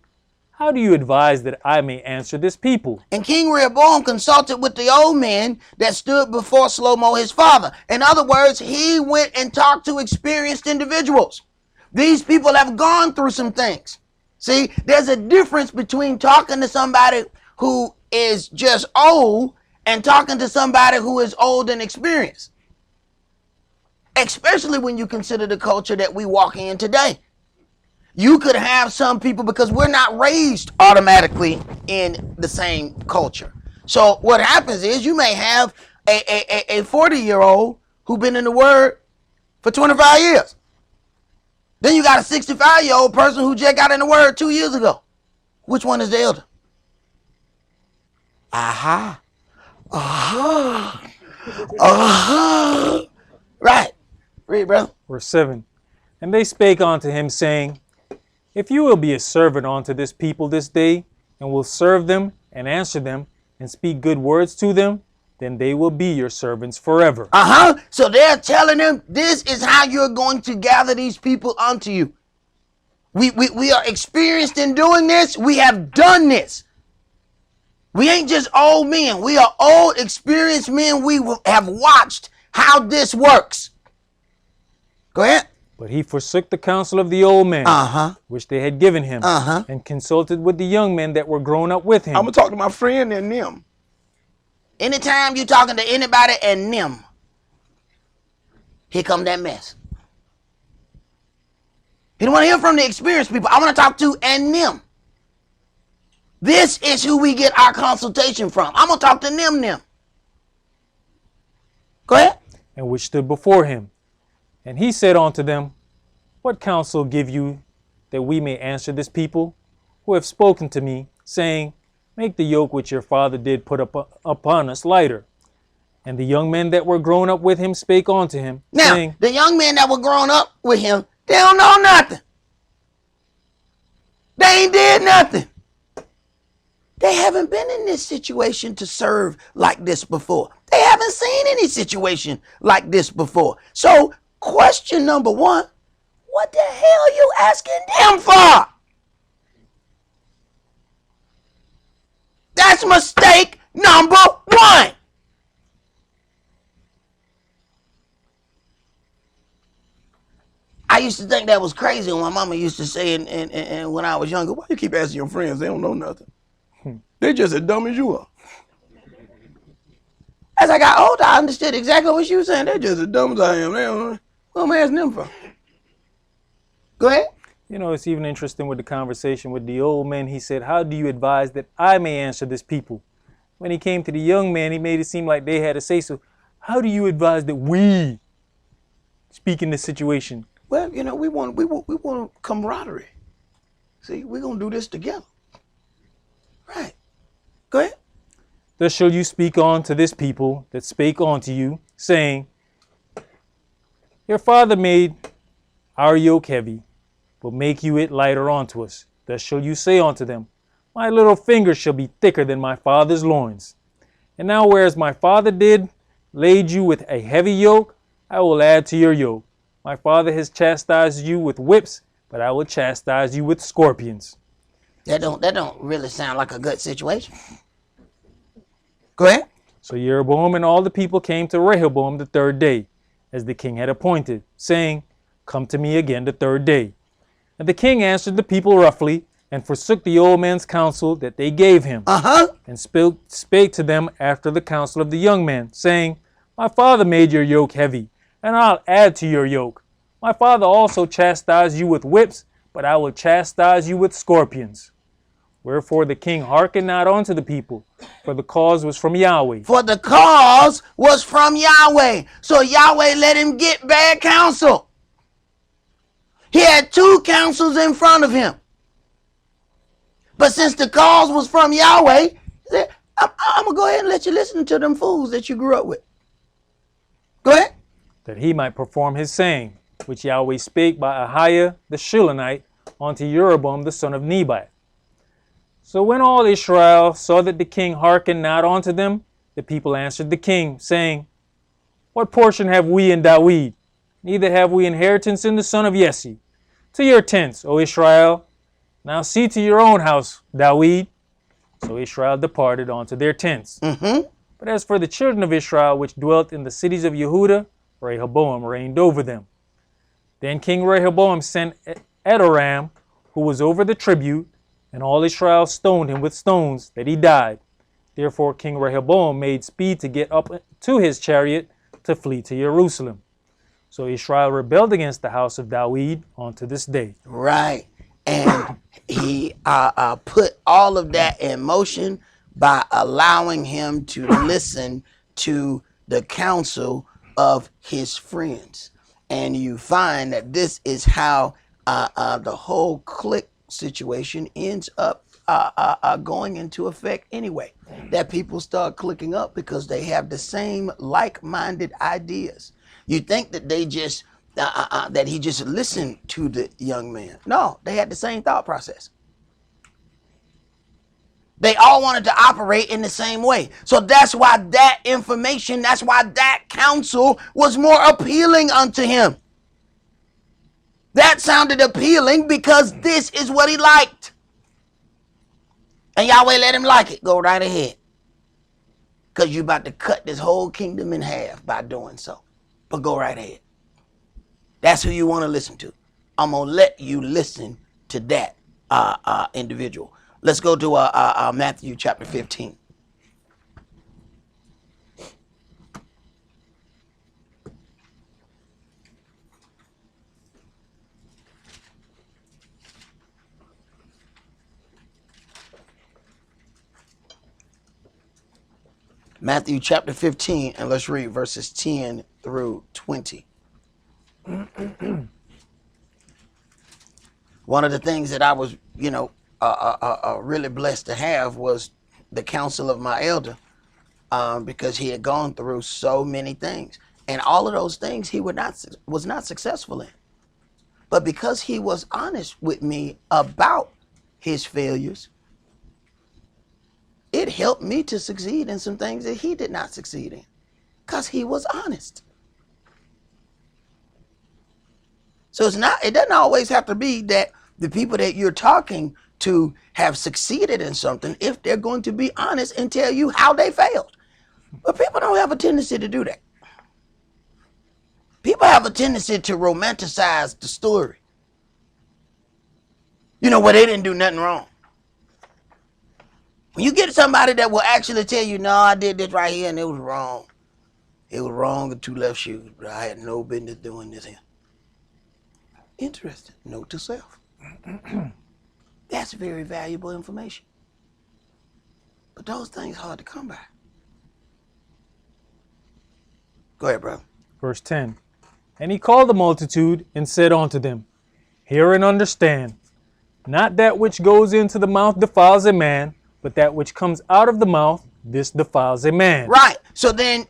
How do you advise that I may answer this people? And King Rehoboam consulted with the old men that stood before Shlomo his father. In other words, he went and talked to experienced individuals. These people have gone through some things. See, there's a difference between talking to somebody who is just old and talking to somebody who is old and experienced. Especially when you consider the culture that we walk in today. You could have some people, because we're not raised automatically in the same culture. So what happens is you may have a 40-year-old who's been in the Word for 25 years. Then you got a 65-year-old person who just got in the Word 2 years ago. Which one is the elder? Aha. Aha. Aha. Right. Read, brother. Verse 7. And they spake unto him, saying, If you will be a servant unto this people this day, and will serve them, and answer them, and speak good words to them, then they will be your servants forever. So they're telling them, this is how you're going to gather these people unto you. We are experienced in doing this. We have done this. We ain't just old men. We are old, experienced men. We have watched how this works. Go ahead. But he forsook the counsel of the old men, which they had given him, and consulted with the young men that were grown up with him. I'm going to talk to my friend and them. Anytime you're talking to anybody and them, here come that mess. You don't want to hear from the experienced people. I want to talk to and them. This is who we get our consultation from. I'm going to talk to them. Go ahead. And which stood before him. And he said unto them, What counsel give you that we may answer this people, who have spoken to me, saying, Make the yoke which your father did put upon us lighter. And the young men that were grown up with him spake unto him, now, saying, the young men that were grown up with him, they don't know nothing. They ain't did nothing. They haven't been in this situation to serve like this before. They haven't seen any situation like this before. So, question number one, what the hell are you asking them for? That's mistake number one. I used to think that was crazy when my mama used to say, and when I was younger, Why you keep asking your friends? They don't know nothing. They just as dumb as you are. as I got older, I understood exactly what she was saying. They're just as dumb as I am. They don't know. What am I asking them for? Go ahead. You know, it's even interesting with the conversation with the old man. He said, How do you advise that I may answer this people? When he came to the young man, he made it seem like they had to say so. How do you advise that we speak in this situation? Well, you know, we want camaraderie. See, we're going to do this together. Right. Go ahead. Thus shall you speak on to this people that spake unto you, saying, Your father made our yoke heavy, but make you it lighter unto us. Thus shall you say unto them, My little finger shall be thicker than my father's loins. And now whereas my father did laid you with a heavy yoke, I will add to your yoke. My father has chastised you with whips, but I will chastise you with scorpions. That don't really sound like a good situation. Go ahead. So Jeroboam and all the people came to Rehoboam the third day, as the king had appointed, saying, Come to me again the third day. And the king answered the people roughly, and forsook the old man's counsel that they gave him, and spake to them after the counsel of the young men, saying, My father made your yoke heavy, and I'll add to your yoke. My father also chastised you with whips, but I will chastise you with scorpions. Wherefore the king hearkened not unto the people, for the cause was from Yahweh. For the cause was from Yahweh. So Yahweh let him get bad counsel. He had 2 counsels in front of him. But since the cause was from Yahweh, he said, I'm going to go ahead and let you listen to them fools that you grew up with. Go ahead. That he might perform his saying, which Yahweh spake by Ahiah the Shilonite unto Jeroboam the son of Nebat. So when all Israel saw that the king hearkened not unto them, the people answered the king, saying, What portion have we in Dawid? Neither have we inheritance in the son of Jesse. To your tents, O Israel. Now see to your own house, Dawid. So Israel departed unto their tents. But as for the children of Israel, which dwelt in the cities of Yehudah, Rehoboam reigned over them. Then King Rehoboam sent Adoram, who was over the tribute, and all Israel stoned him with stones, that he died. Therefore King Rehoboam made speed to get up to his chariot to flee to Jerusalem. So Israel rebelled against the house of Dawid unto this day. Right. And he put all of that in motion by allowing him to listen to the counsel of his friends. And you find that this is how the whole clique situation ends up going into effect anyway. That people start clicking up because they have the same like-minded ideas. You think that they just that he just listened to the young man. No, they had the same thought process. They all wanted to operate in the same way. So that's why that information, that's why that counsel was more appealing unto him. That sounded appealing because this is what he liked. And Yahweh let him like it. Go right ahead. Because you're about to cut this whole kingdom in half by doing so. But go right ahead. That's who you want to listen to. I'm going to let you listen to that individual. Let's go to Matthew chapter 15. Matthew chapter 15, and let's read verses 10 through 20. One of the things that I was, really blessed to have was the counsel of my elder, because he had gone through so many things, and all of those things he was not successful in. But because he was honest with me about his failures, it helped me to succeed in some things that he did not succeed in, because he was honest. So it doesn't always have to be that the people that you're talking to have succeeded in something if they're going to be honest and tell you how they failed. But people don't have a tendency to do that. People have a tendency to romanticize the story. Well, they didn't do nothing wrong. When you get somebody that will actually tell you, no, I did this right here and it was wrong. It was wrong with 2 left shoes, but I had no business doing this here. Interesting. Note to self. That's very valuable information. But those things hard to come by. Go ahead, brother. Verse 10. And he called the multitude and said unto them, Hear and understand. Not that which goes into the mouth defiles a man, but that which comes out of the mouth, this defiles a man. Right. So then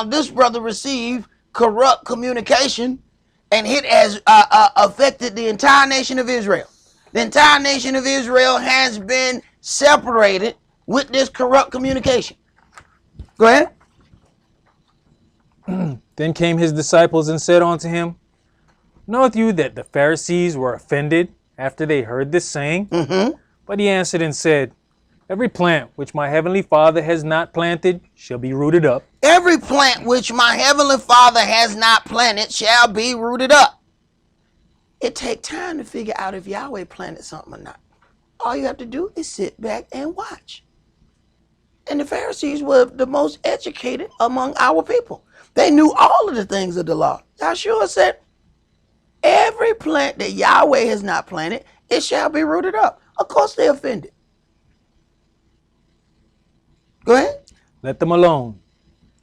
this brother received corrupt communication, and it has affected the entire nation of Israel. The entire nation of Israel has been separated with this corrupt communication. Go ahead. Then came his disciples and said unto him, Knoweth you that the Pharisees were offended after they heard this saying? But he answered and said, Every plant which my heavenly Father has not planted shall be rooted up. Every plant which my heavenly Father has not planted shall be rooted up. It takes time to figure out if Yahweh planted something or not. All you have to do is sit back and watch. And the Pharisees were the most educated among our people. They knew all of the things of the law. Yahshua said, every plant that Yahweh has not planted, it shall be rooted up. Of course they're offended. Go ahead. Let them alone.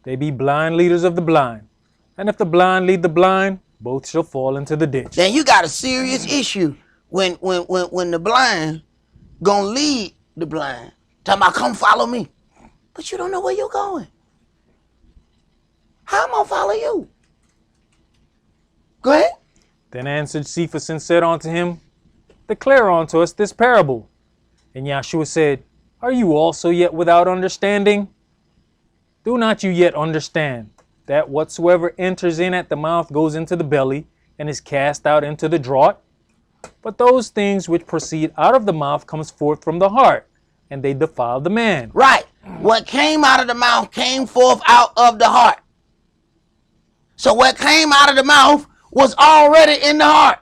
They be blind leaders of the blind. And if the blind lead the blind, both shall fall into the ditch. Then you got a serious issue when the blind gonna lead the blind. Talking about, come follow me. But you don't know where you're going. How am I gonna follow you? Go ahead. Then answered Cephas and said unto him, declare unto us this parable. And Yahshua said, are you also yet without understanding? Do not you yet understand that whatsoever enters in at the mouth goes into the belly and is cast out into the draught? But those things which proceed out of the mouth comes forth from the heart, and they defile the man. Right. What came out of the mouth came forth out of the heart. So what came out of the mouth was already in the heart.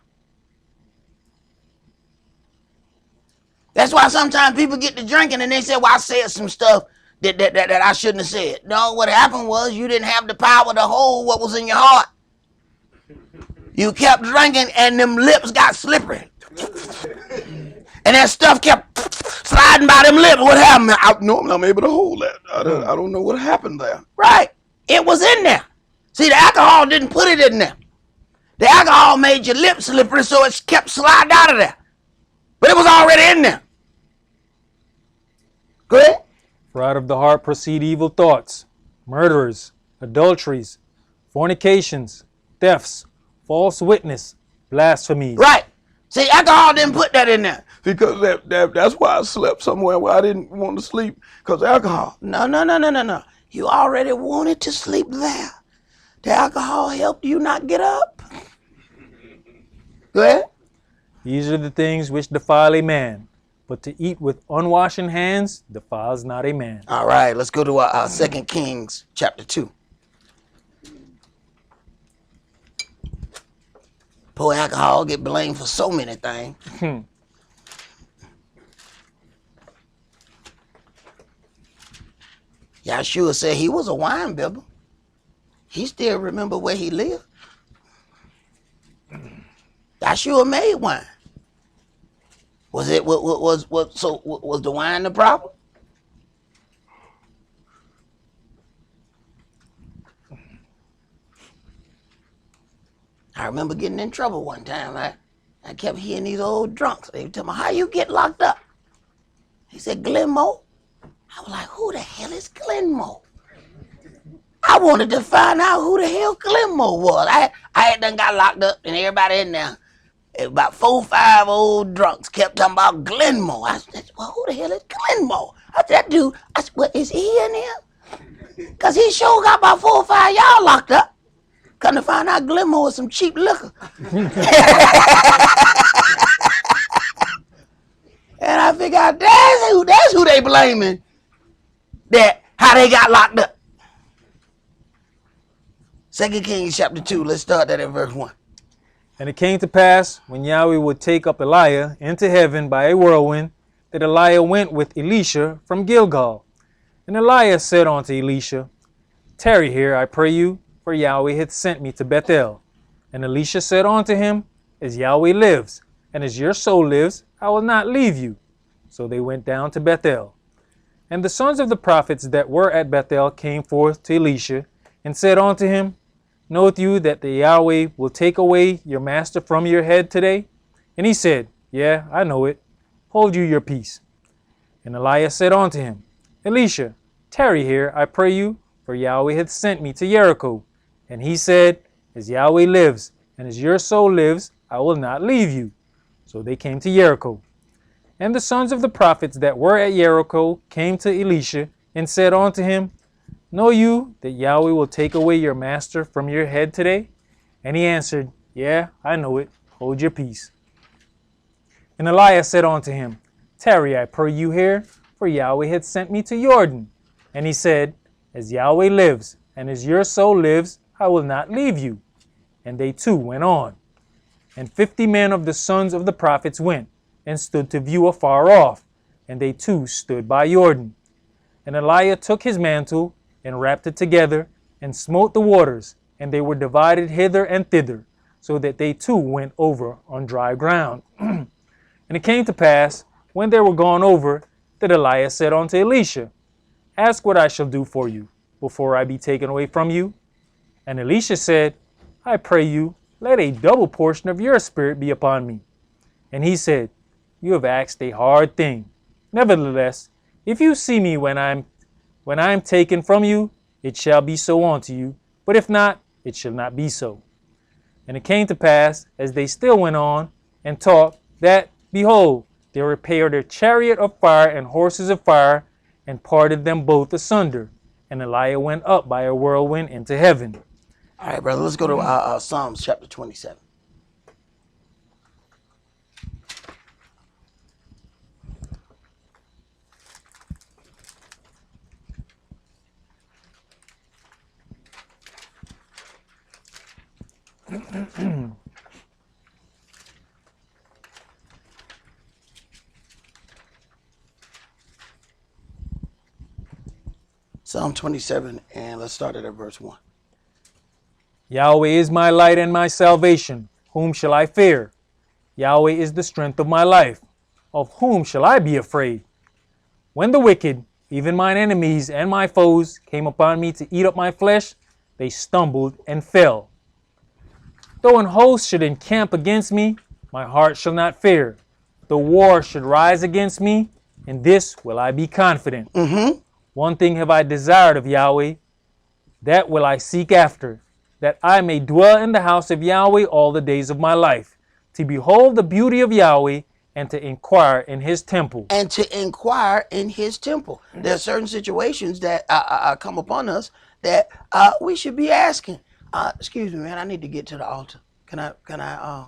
That's why sometimes people get to drinking and they say, well, I said some stuff that I shouldn't have said. No, what happened was you didn't have the power to hold what was in your heart. You kept drinking and them lips got slippery. And that stuff kept sliding by them lips. What happened? Normally I'm able to hold that. I don't know what happened there. Right. It was in there. See, the alcohol didn't put it in there. The alcohol made your lips slippery, so it kept sliding out of there. But it was already in there. Go ahead. For out of the heart proceed evil thoughts, murderers, adulteries, fornications, thefts, false witness, blasphemies. Right. See, alcohol didn't put that in there. Because that's why I slept somewhere where I didn't want to sleep, because alcohol. No. You already wanted to sleep there. The alcohol helped you not get up. Go ahead. These are the things which defile a man, but to eat with unwashen hands defiles not a man. All right, let's go to our 2 Kings chapter 2. Poor alcohol get blamed for so many things. Yahshua said he was a wine bibber. He still remember where he lived. Yahshua made wine. Was the wine the problem? I remember getting in trouble one time. I kept hearing these old drunks. They would tell me, how you get locked up? He said, Glenmore. I was like, who the hell is Glenmore? I wanted to find out who the hell Glenmore was. I had done got locked up and everybody in there. About 4 or 5 old drunks kept talking about Glenmore. I said, well, who the hell is Glenmore? I said, that dude, I said, well, is he in here? Because he sure got about 4 or 5 y'all locked up. Come to find out Glenmore was some cheap liquor. And I figured out that's who they blaming. That how they got locked up. 2 Kings chapter 2, let's start that at verse 1. And it came to pass, when Yahweh would take up Elijah into heaven by a whirlwind, that Elijah went with Elisha from Gilgal. And Elijah said unto Elisha, tarry here, I pray you, for Yahweh hath sent me to Bethel. And Elisha said unto him, as Yahweh lives, and as your soul lives, I will not leave you. So they went down to Bethel. And the sons of the prophets that were at Bethel came forth to Elisha, and said unto him, knoweth you that the Yahweh will take away your master from your head today? And he said, yeah, I know it. Hold you your peace. And Elijah said unto him, Elisha, tarry here, I pray you, for Yahweh hath sent me to Jericho. And he said, as Yahweh lives, and as your soul lives, I will not leave you. So they came to Jericho. And the sons of the prophets that were at Jericho came to Elisha, and said unto him, know you that Yahweh will take away your master from your head today? And he answered, yeah, I know it. Hold your peace. And Elijah said unto him, tarry, I pray you here, for Yahweh hath sent me to Jordan. And he said, as Yahweh lives, and as your soul lives, I will not leave you. And they too went on. And 50 men of the sons of the prophets went, and stood to view afar off, and they two stood by Jordan. And Elijah took his mantle, and wrapped it together, and smote the waters, and they were divided hither and thither, so that they two went over on dry ground. And it came to pass, when they were gone over, that Elijah said unto Elisha, Ask what I shall do for you, before I be taken away from you. And Elisha said, I pray you, let a double portion of your spirit be upon me. And he said, You have asked a hard thing. Nevertheless, if you see me when I am taken from you, it shall be so unto you. But if not, it shall not be so. And it came to pass, as they still went on and talked, that, behold, there appeared a chariot of fire and horses of fire, and parted them both asunder. And Elijah went up by a whirlwind into heaven. All right, brother, let's go to Psalms chapter 27. Psalm 27, and let's start at verse 1. Yahweh is my light and my salvation. Whom shall I fear? Yahweh is the strength of my life. Of whom shall I be afraid? When the wicked, even mine enemies and my foes, came upon me to eat up my flesh, they stumbled and fell. Though an host should encamp against me, my heart shall not fear. Though war should rise against me, in this will I be confident. One thing have I desired of Yahweh, that will I seek after, that I may dwell in the house of Yahweh all the days of my life, to behold the beauty of Yahweh, and to inquire in his temple. And to inquire in his temple. There are certain situations that come upon us that we should be asking. Excuse me, man, I need to get to the altar. Can I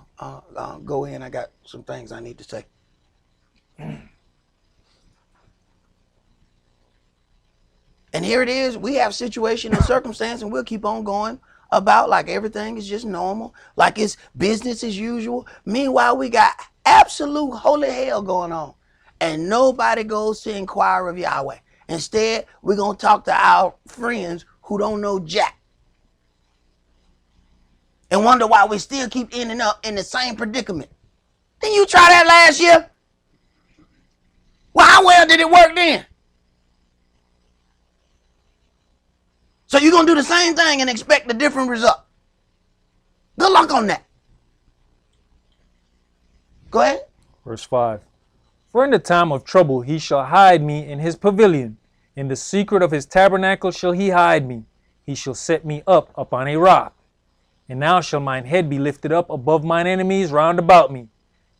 go in? I got some things I need to say. And here it is. We have situation and circumstance, and we'll keep on going about like everything is just normal, like it's business as usual. Meanwhile, we got absolute holy hell going on, and nobody goes to inquire of Yahweh. Instead, we're going to talk to our friends who don't know jack and wonder why we still keep ending up in the same predicament. Didn't you try that last year? Well, how well did it work then? So you're going to do the same thing and expect a different result. Good luck on that. Go ahead. Verse 5. For in the time of trouble he shall hide me in his pavilion. In the secret of his tabernacle shall he hide me. He shall set me up upon a rock. And now shall mine head be lifted up above mine enemies round about me.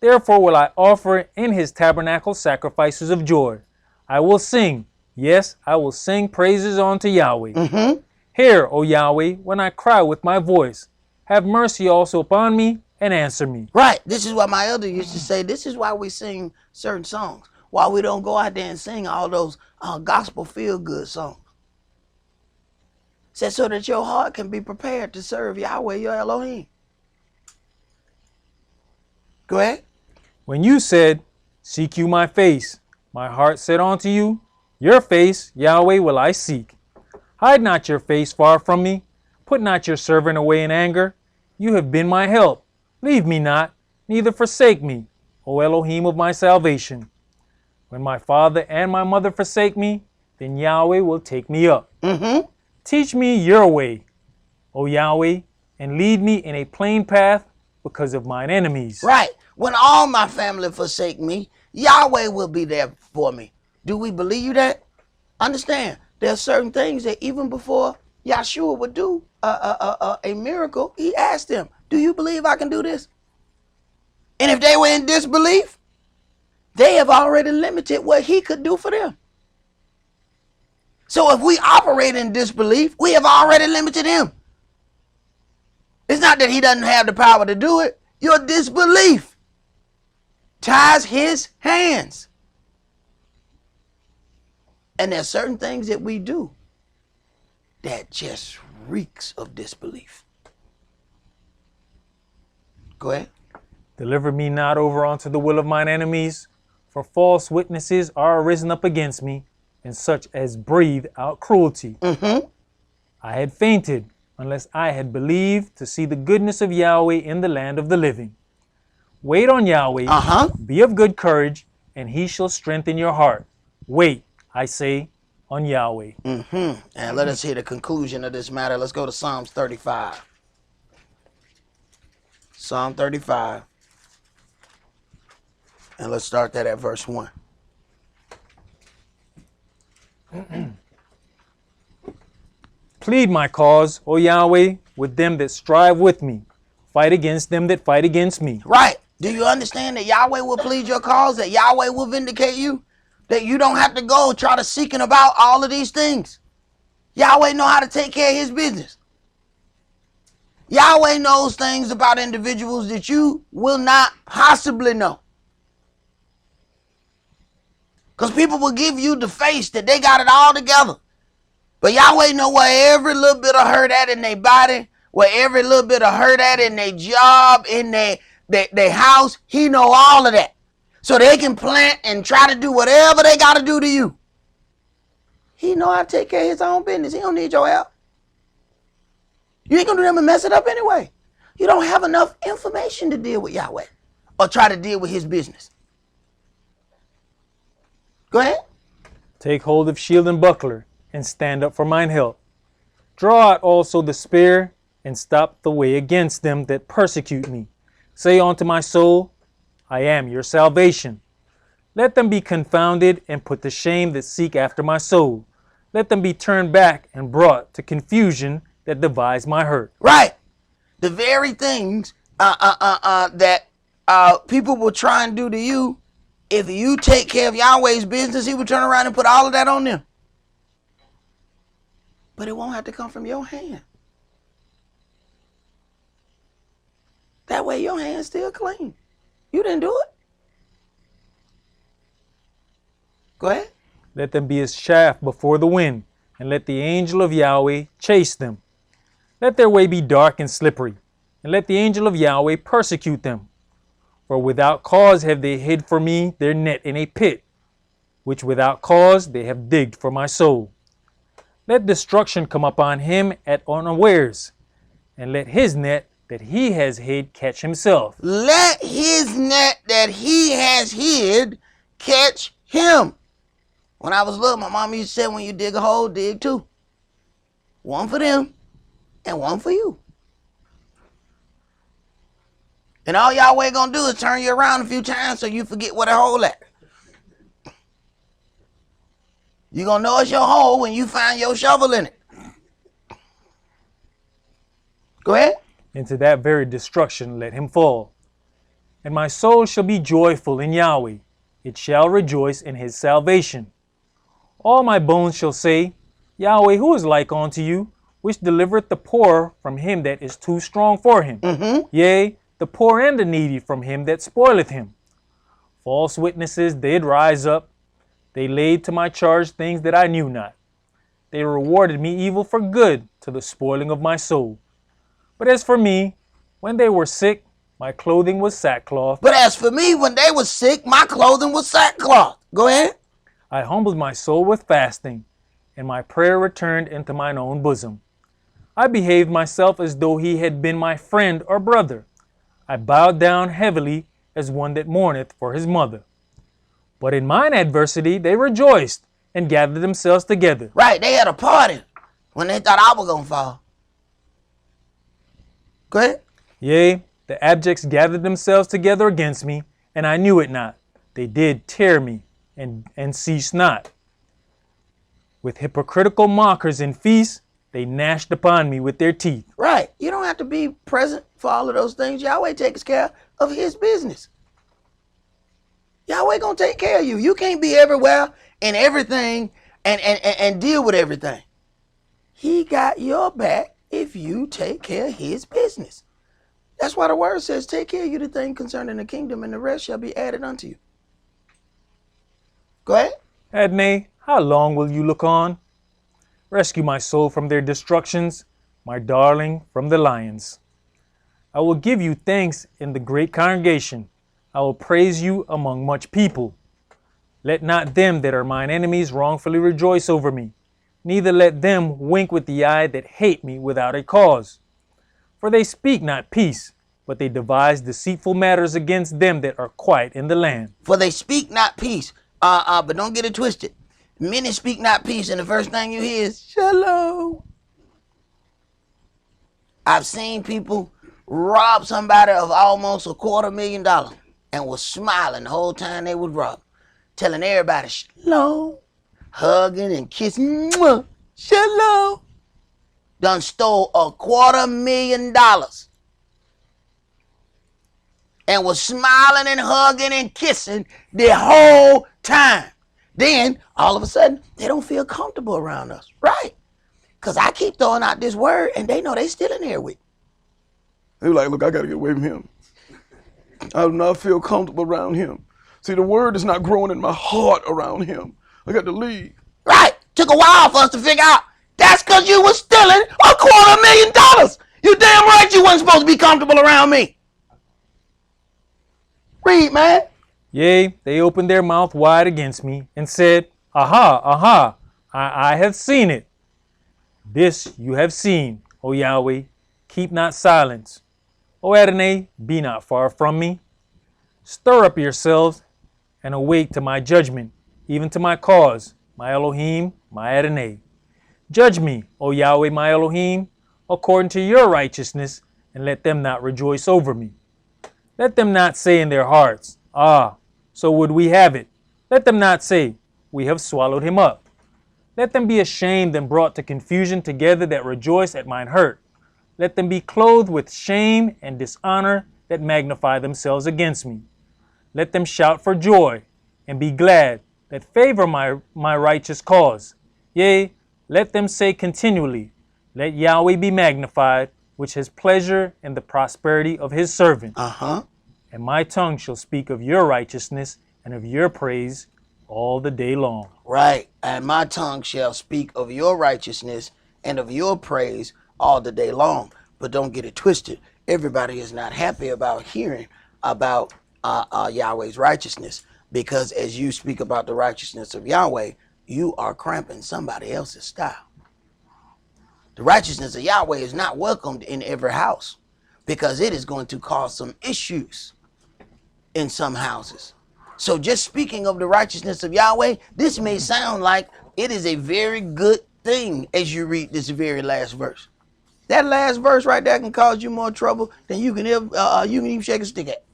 Therefore will I offer in his tabernacle sacrifices of joy. I will sing. Yes, I will sing praises unto Yahweh. Hear, O Yahweh, when I cry with my voice. Have mercy also upon me and answer me. Right. This is what my elder used to say. This is why we sing certain songs. Why we don't go out there and sing all those gospel feel-good songs. Said so that your heart can be prepared to serve Yahweh, your Elohim. Go ahead. When you said, Seek you my face, my heart said unto you, Your face, Yahweh, will I seek. Hide not your face far from me. Put not your servant away in anger. You have been my help. Leave me not, neither forsake me, O Elohim of my salvation. When my father and my mother forsake me, then Yahweh will take me up. Teach me your way, O Yahweh, and lead me in a plain path because of mine enemies. Right. When all my family forsake me, Yahweh will be there for me. Do we believe that? Understand, there are certain things that even before Yahshua would do a miracle, he asked them, do you believe I can do this? And if they were in disbelief, they have already limited what he could do for them. So if we operate in disbelief, we have already limited him. It's not that he doesn't have the power to do it. Your disbelief ties his hands. And there are certain things that we do that just reeks of disbelief. Go ahead. Deliver me not over unto the will of mine enemies, for false witnesses are risen up against me, and such as breathe out cruelty. I had fainted, unless I had believed to see the goodness of Yahweh in the land of the living. Wait on Yahweh, be of good courage, and he shall strengthen your heart. Wait, I say, on Yahweh. And let us hear the conclusion of this matter. Let's go to Psalms 35. Psalm 35. And let's start that at verse 1. Plead my cause, O Yahweh, with them that strive with me. Fight against them that fight against me. Right. Do you understand that Yahweh will plead your cause, that Yahweh will vindicate you? That you don't have to go try to seeking about all of these things. Yahweh know how to take care of his business. Yahweh knows things about individuals that you will not possibly know. Because people will give you the face that they got it all together. But Yahweh know where every little bit of hurt at in their body, where every little bit of hurt at in their job, in their house. He know all of that. So they can plant and try to do whatever they got to do to you. He know how to take care of his own business. He don't need your help. You ain't going to do them and mess it up anyway. You don't have enough information to deal with Yahweh or try to deal with his business. Go ahead. Take hold of shield and buckler, and stand up for mine help. Draw out also the spear, and stop the way against them that persecute me. Say unto my soul, I am your salvation. Let them be confounded and put to shame that seek after my soul. Let them be turned back and brought to confusion that devise my hurt. Right. The very things that people will try and do to you, if you take care of Yahweh's business, he will turn around and put all of that on them. But it won't have to come from your hand. That way your hand's still clean. You didn't do it. Go ahead. Let them be as chaff before the wind, and let the angel of Yahweh chase them. Let their way be dark and slippery, and let the angel of Yahweh persecute them. For without cause have they hid for me their net in a pit, which without cause they have digged for my soul. Let destruction come upon him at unawares, and let his net that he has hid catch himself. Let his net that he has hid catch him. When I was little, my mom used to say, when you dig a hole, dig two. One for them and one for you. And all Yahweh gonna do is turn you around a few times so you forget where the hole at. You gonna know it's your hole when you find your shovel in it. Go ahead. Into that very destruction let him fall. And my soul shall be joyful in Yahweh. It shall rejoice in his salvation. All my bones shall say, Yahweh, who is like unto you, which delivereth the poor from him that is too strong for him? Yea, the poor and the needy from him that spoileth him. False witnesses did rise up. They laid to my charge things that I knew not. They rewarded me evil for good, to the spoiling of my soul. But as for me, when they were sick, my clothing was sackcloth. But as for me, when they were sick, my clothing was sackcloth. Go ahead. I humbled my soul with fasting, and my prayer returned into mine own bosom. I behaved myself as though he had been my friend or brother. I bowed down heavily as one that mourneth for his mother. But in mine adversity they rejoiced, and gathered themselves together. Right, they had a party when they thought I was going to fall. Go ahead. Yea, the abjects gathered themselves together against me, and I knew it not. They did tear me, and ceased not. With hypocritical mockers in feasts, they gnashed upon me with their teeth. Right. You don't have to be present for all of those things. Yahweh takes care of his business. Yahweh gonna take care of you. You can't be everywhere and everything and deal with everything. He got your back if you take care of his business. That's why the word says, take care of you the thing concerning the kingdom, and the rest shall be added unto you. Go ahead. Adonai, how long will you look on? Rescue my soul from their destructions, my darling from the lions. I will give you thanks in the great congregation. I will praise you among much people. Let not them that are mine enemies wrongfully rejoice over me, neither let them wink with the eye that hate me without a cause. For they speak not peace, but they devise deceitful matters against them that are quiet in the land. For they speak not peace. But don't get it twisted. Many speak not peace, and the first thing you hear is shalom. I've seen people rob somebody of almost $250,000 and was smiling the whole time they was robbed, telling everybody shalom, hugging and kissing, mwah, shalom. Done stole $250,000 and was smiling and hugging and kissing the whole time. Then all of a sudden they don't feel comfortable around us, right? Because I keep throwing out this word and they know they still in here with me. They're like, look, I got to get away from him. I do not feel comfortable around him. See, the word is not growing in my heart around him. I got to leave. Right. Took a while for us to figure out that's because you was stealing $250,000. You damn right you wasn't supposed to be comfortable around me. Read, man. Yea, they opened their mouth wide against me and said, Aha, aha, I have seen it. This you have seen, O Yahweh, keep not silence. O Adonai, be not far from me. Stir up yourselves and awake to my judgment, even to my cause, my Elohim, my Adonai. Judge me, O Yahweh, my Elohim, according to your righteousness, and let them not rejoice over me. Let them not say in their hearts, Ah, so would we have it. Let them not say, We have swallowed him up. Let them be ashamed and brought to confusion together that rejoice at mine hurt. Let them be clothed with shame and dishonor that magnify themselves against me. Let them shout for joy and be glad that favor my righteous cause. Yea, let them say continually, Let Yahweh be magnified, which has pleasure in the prosperity of his servant. And my tongue shall speak of your righteousness and of your praise all the day long. Right. And my tongue shall speak of your righteousness and of your praise all the day long. But don't get it twisted. Everybody is not happy about hearing about Yahweh's righteousness, because as you speak about the righteousness of Yahweh, you are cramping somebody else's style. The righteousness of Yahweh is not welcomed in every house because it is going to cause some issues in some houses. So just speaking of the righteousness of Yahweh, this may sound like it is a very good thing as you read this very last verse. That last verse right there can cause you more trouble than you can even shake a stick at.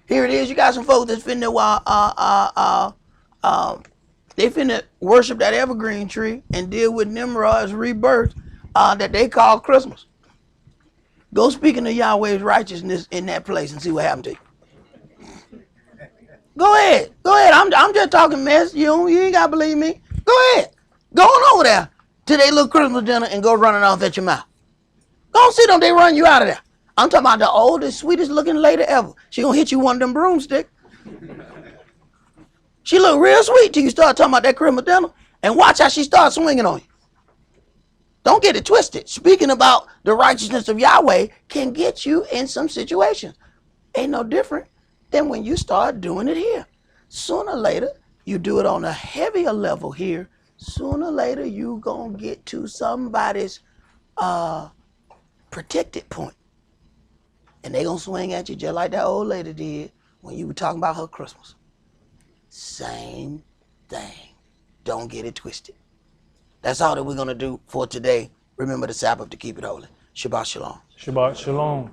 Here it is. You got some folks that's finna they finna worship that evergreen tree and deal with Nimrod's rebirth that they call Christmas. Go speaking of Yahweh's righteousness in that place and see what happened to you. Go ahead. I'm just talking mess. You ain't gotta believe me. Go ahead. Go on over there to their little Christmas dinner and go running off at your mouth. Go on, sit on, they run you out of there. I'm talking about the oldest, sweetest looking lady ever. She gonna hit you one of them broomsticks. She look real sweet till you start talking about that Christmas dinner, and watch how she starts swinging on you. Don't get it twisted. Speaking about the righteousness of Yahweh can get you in some situations. Ain't no different than when you start doing it here. Sooner or later, you do it on a heavier level here. Sooner or later, you gonna get to somebody's protected point. And they gonna swing at you just like that old lady did when you were talking about her Christmas. Same thing. Don't get it twisted. That's all that we're gonna do for today. Remember the Sabbath to keep it holy. Shabbat shalom. Shabbat shalom.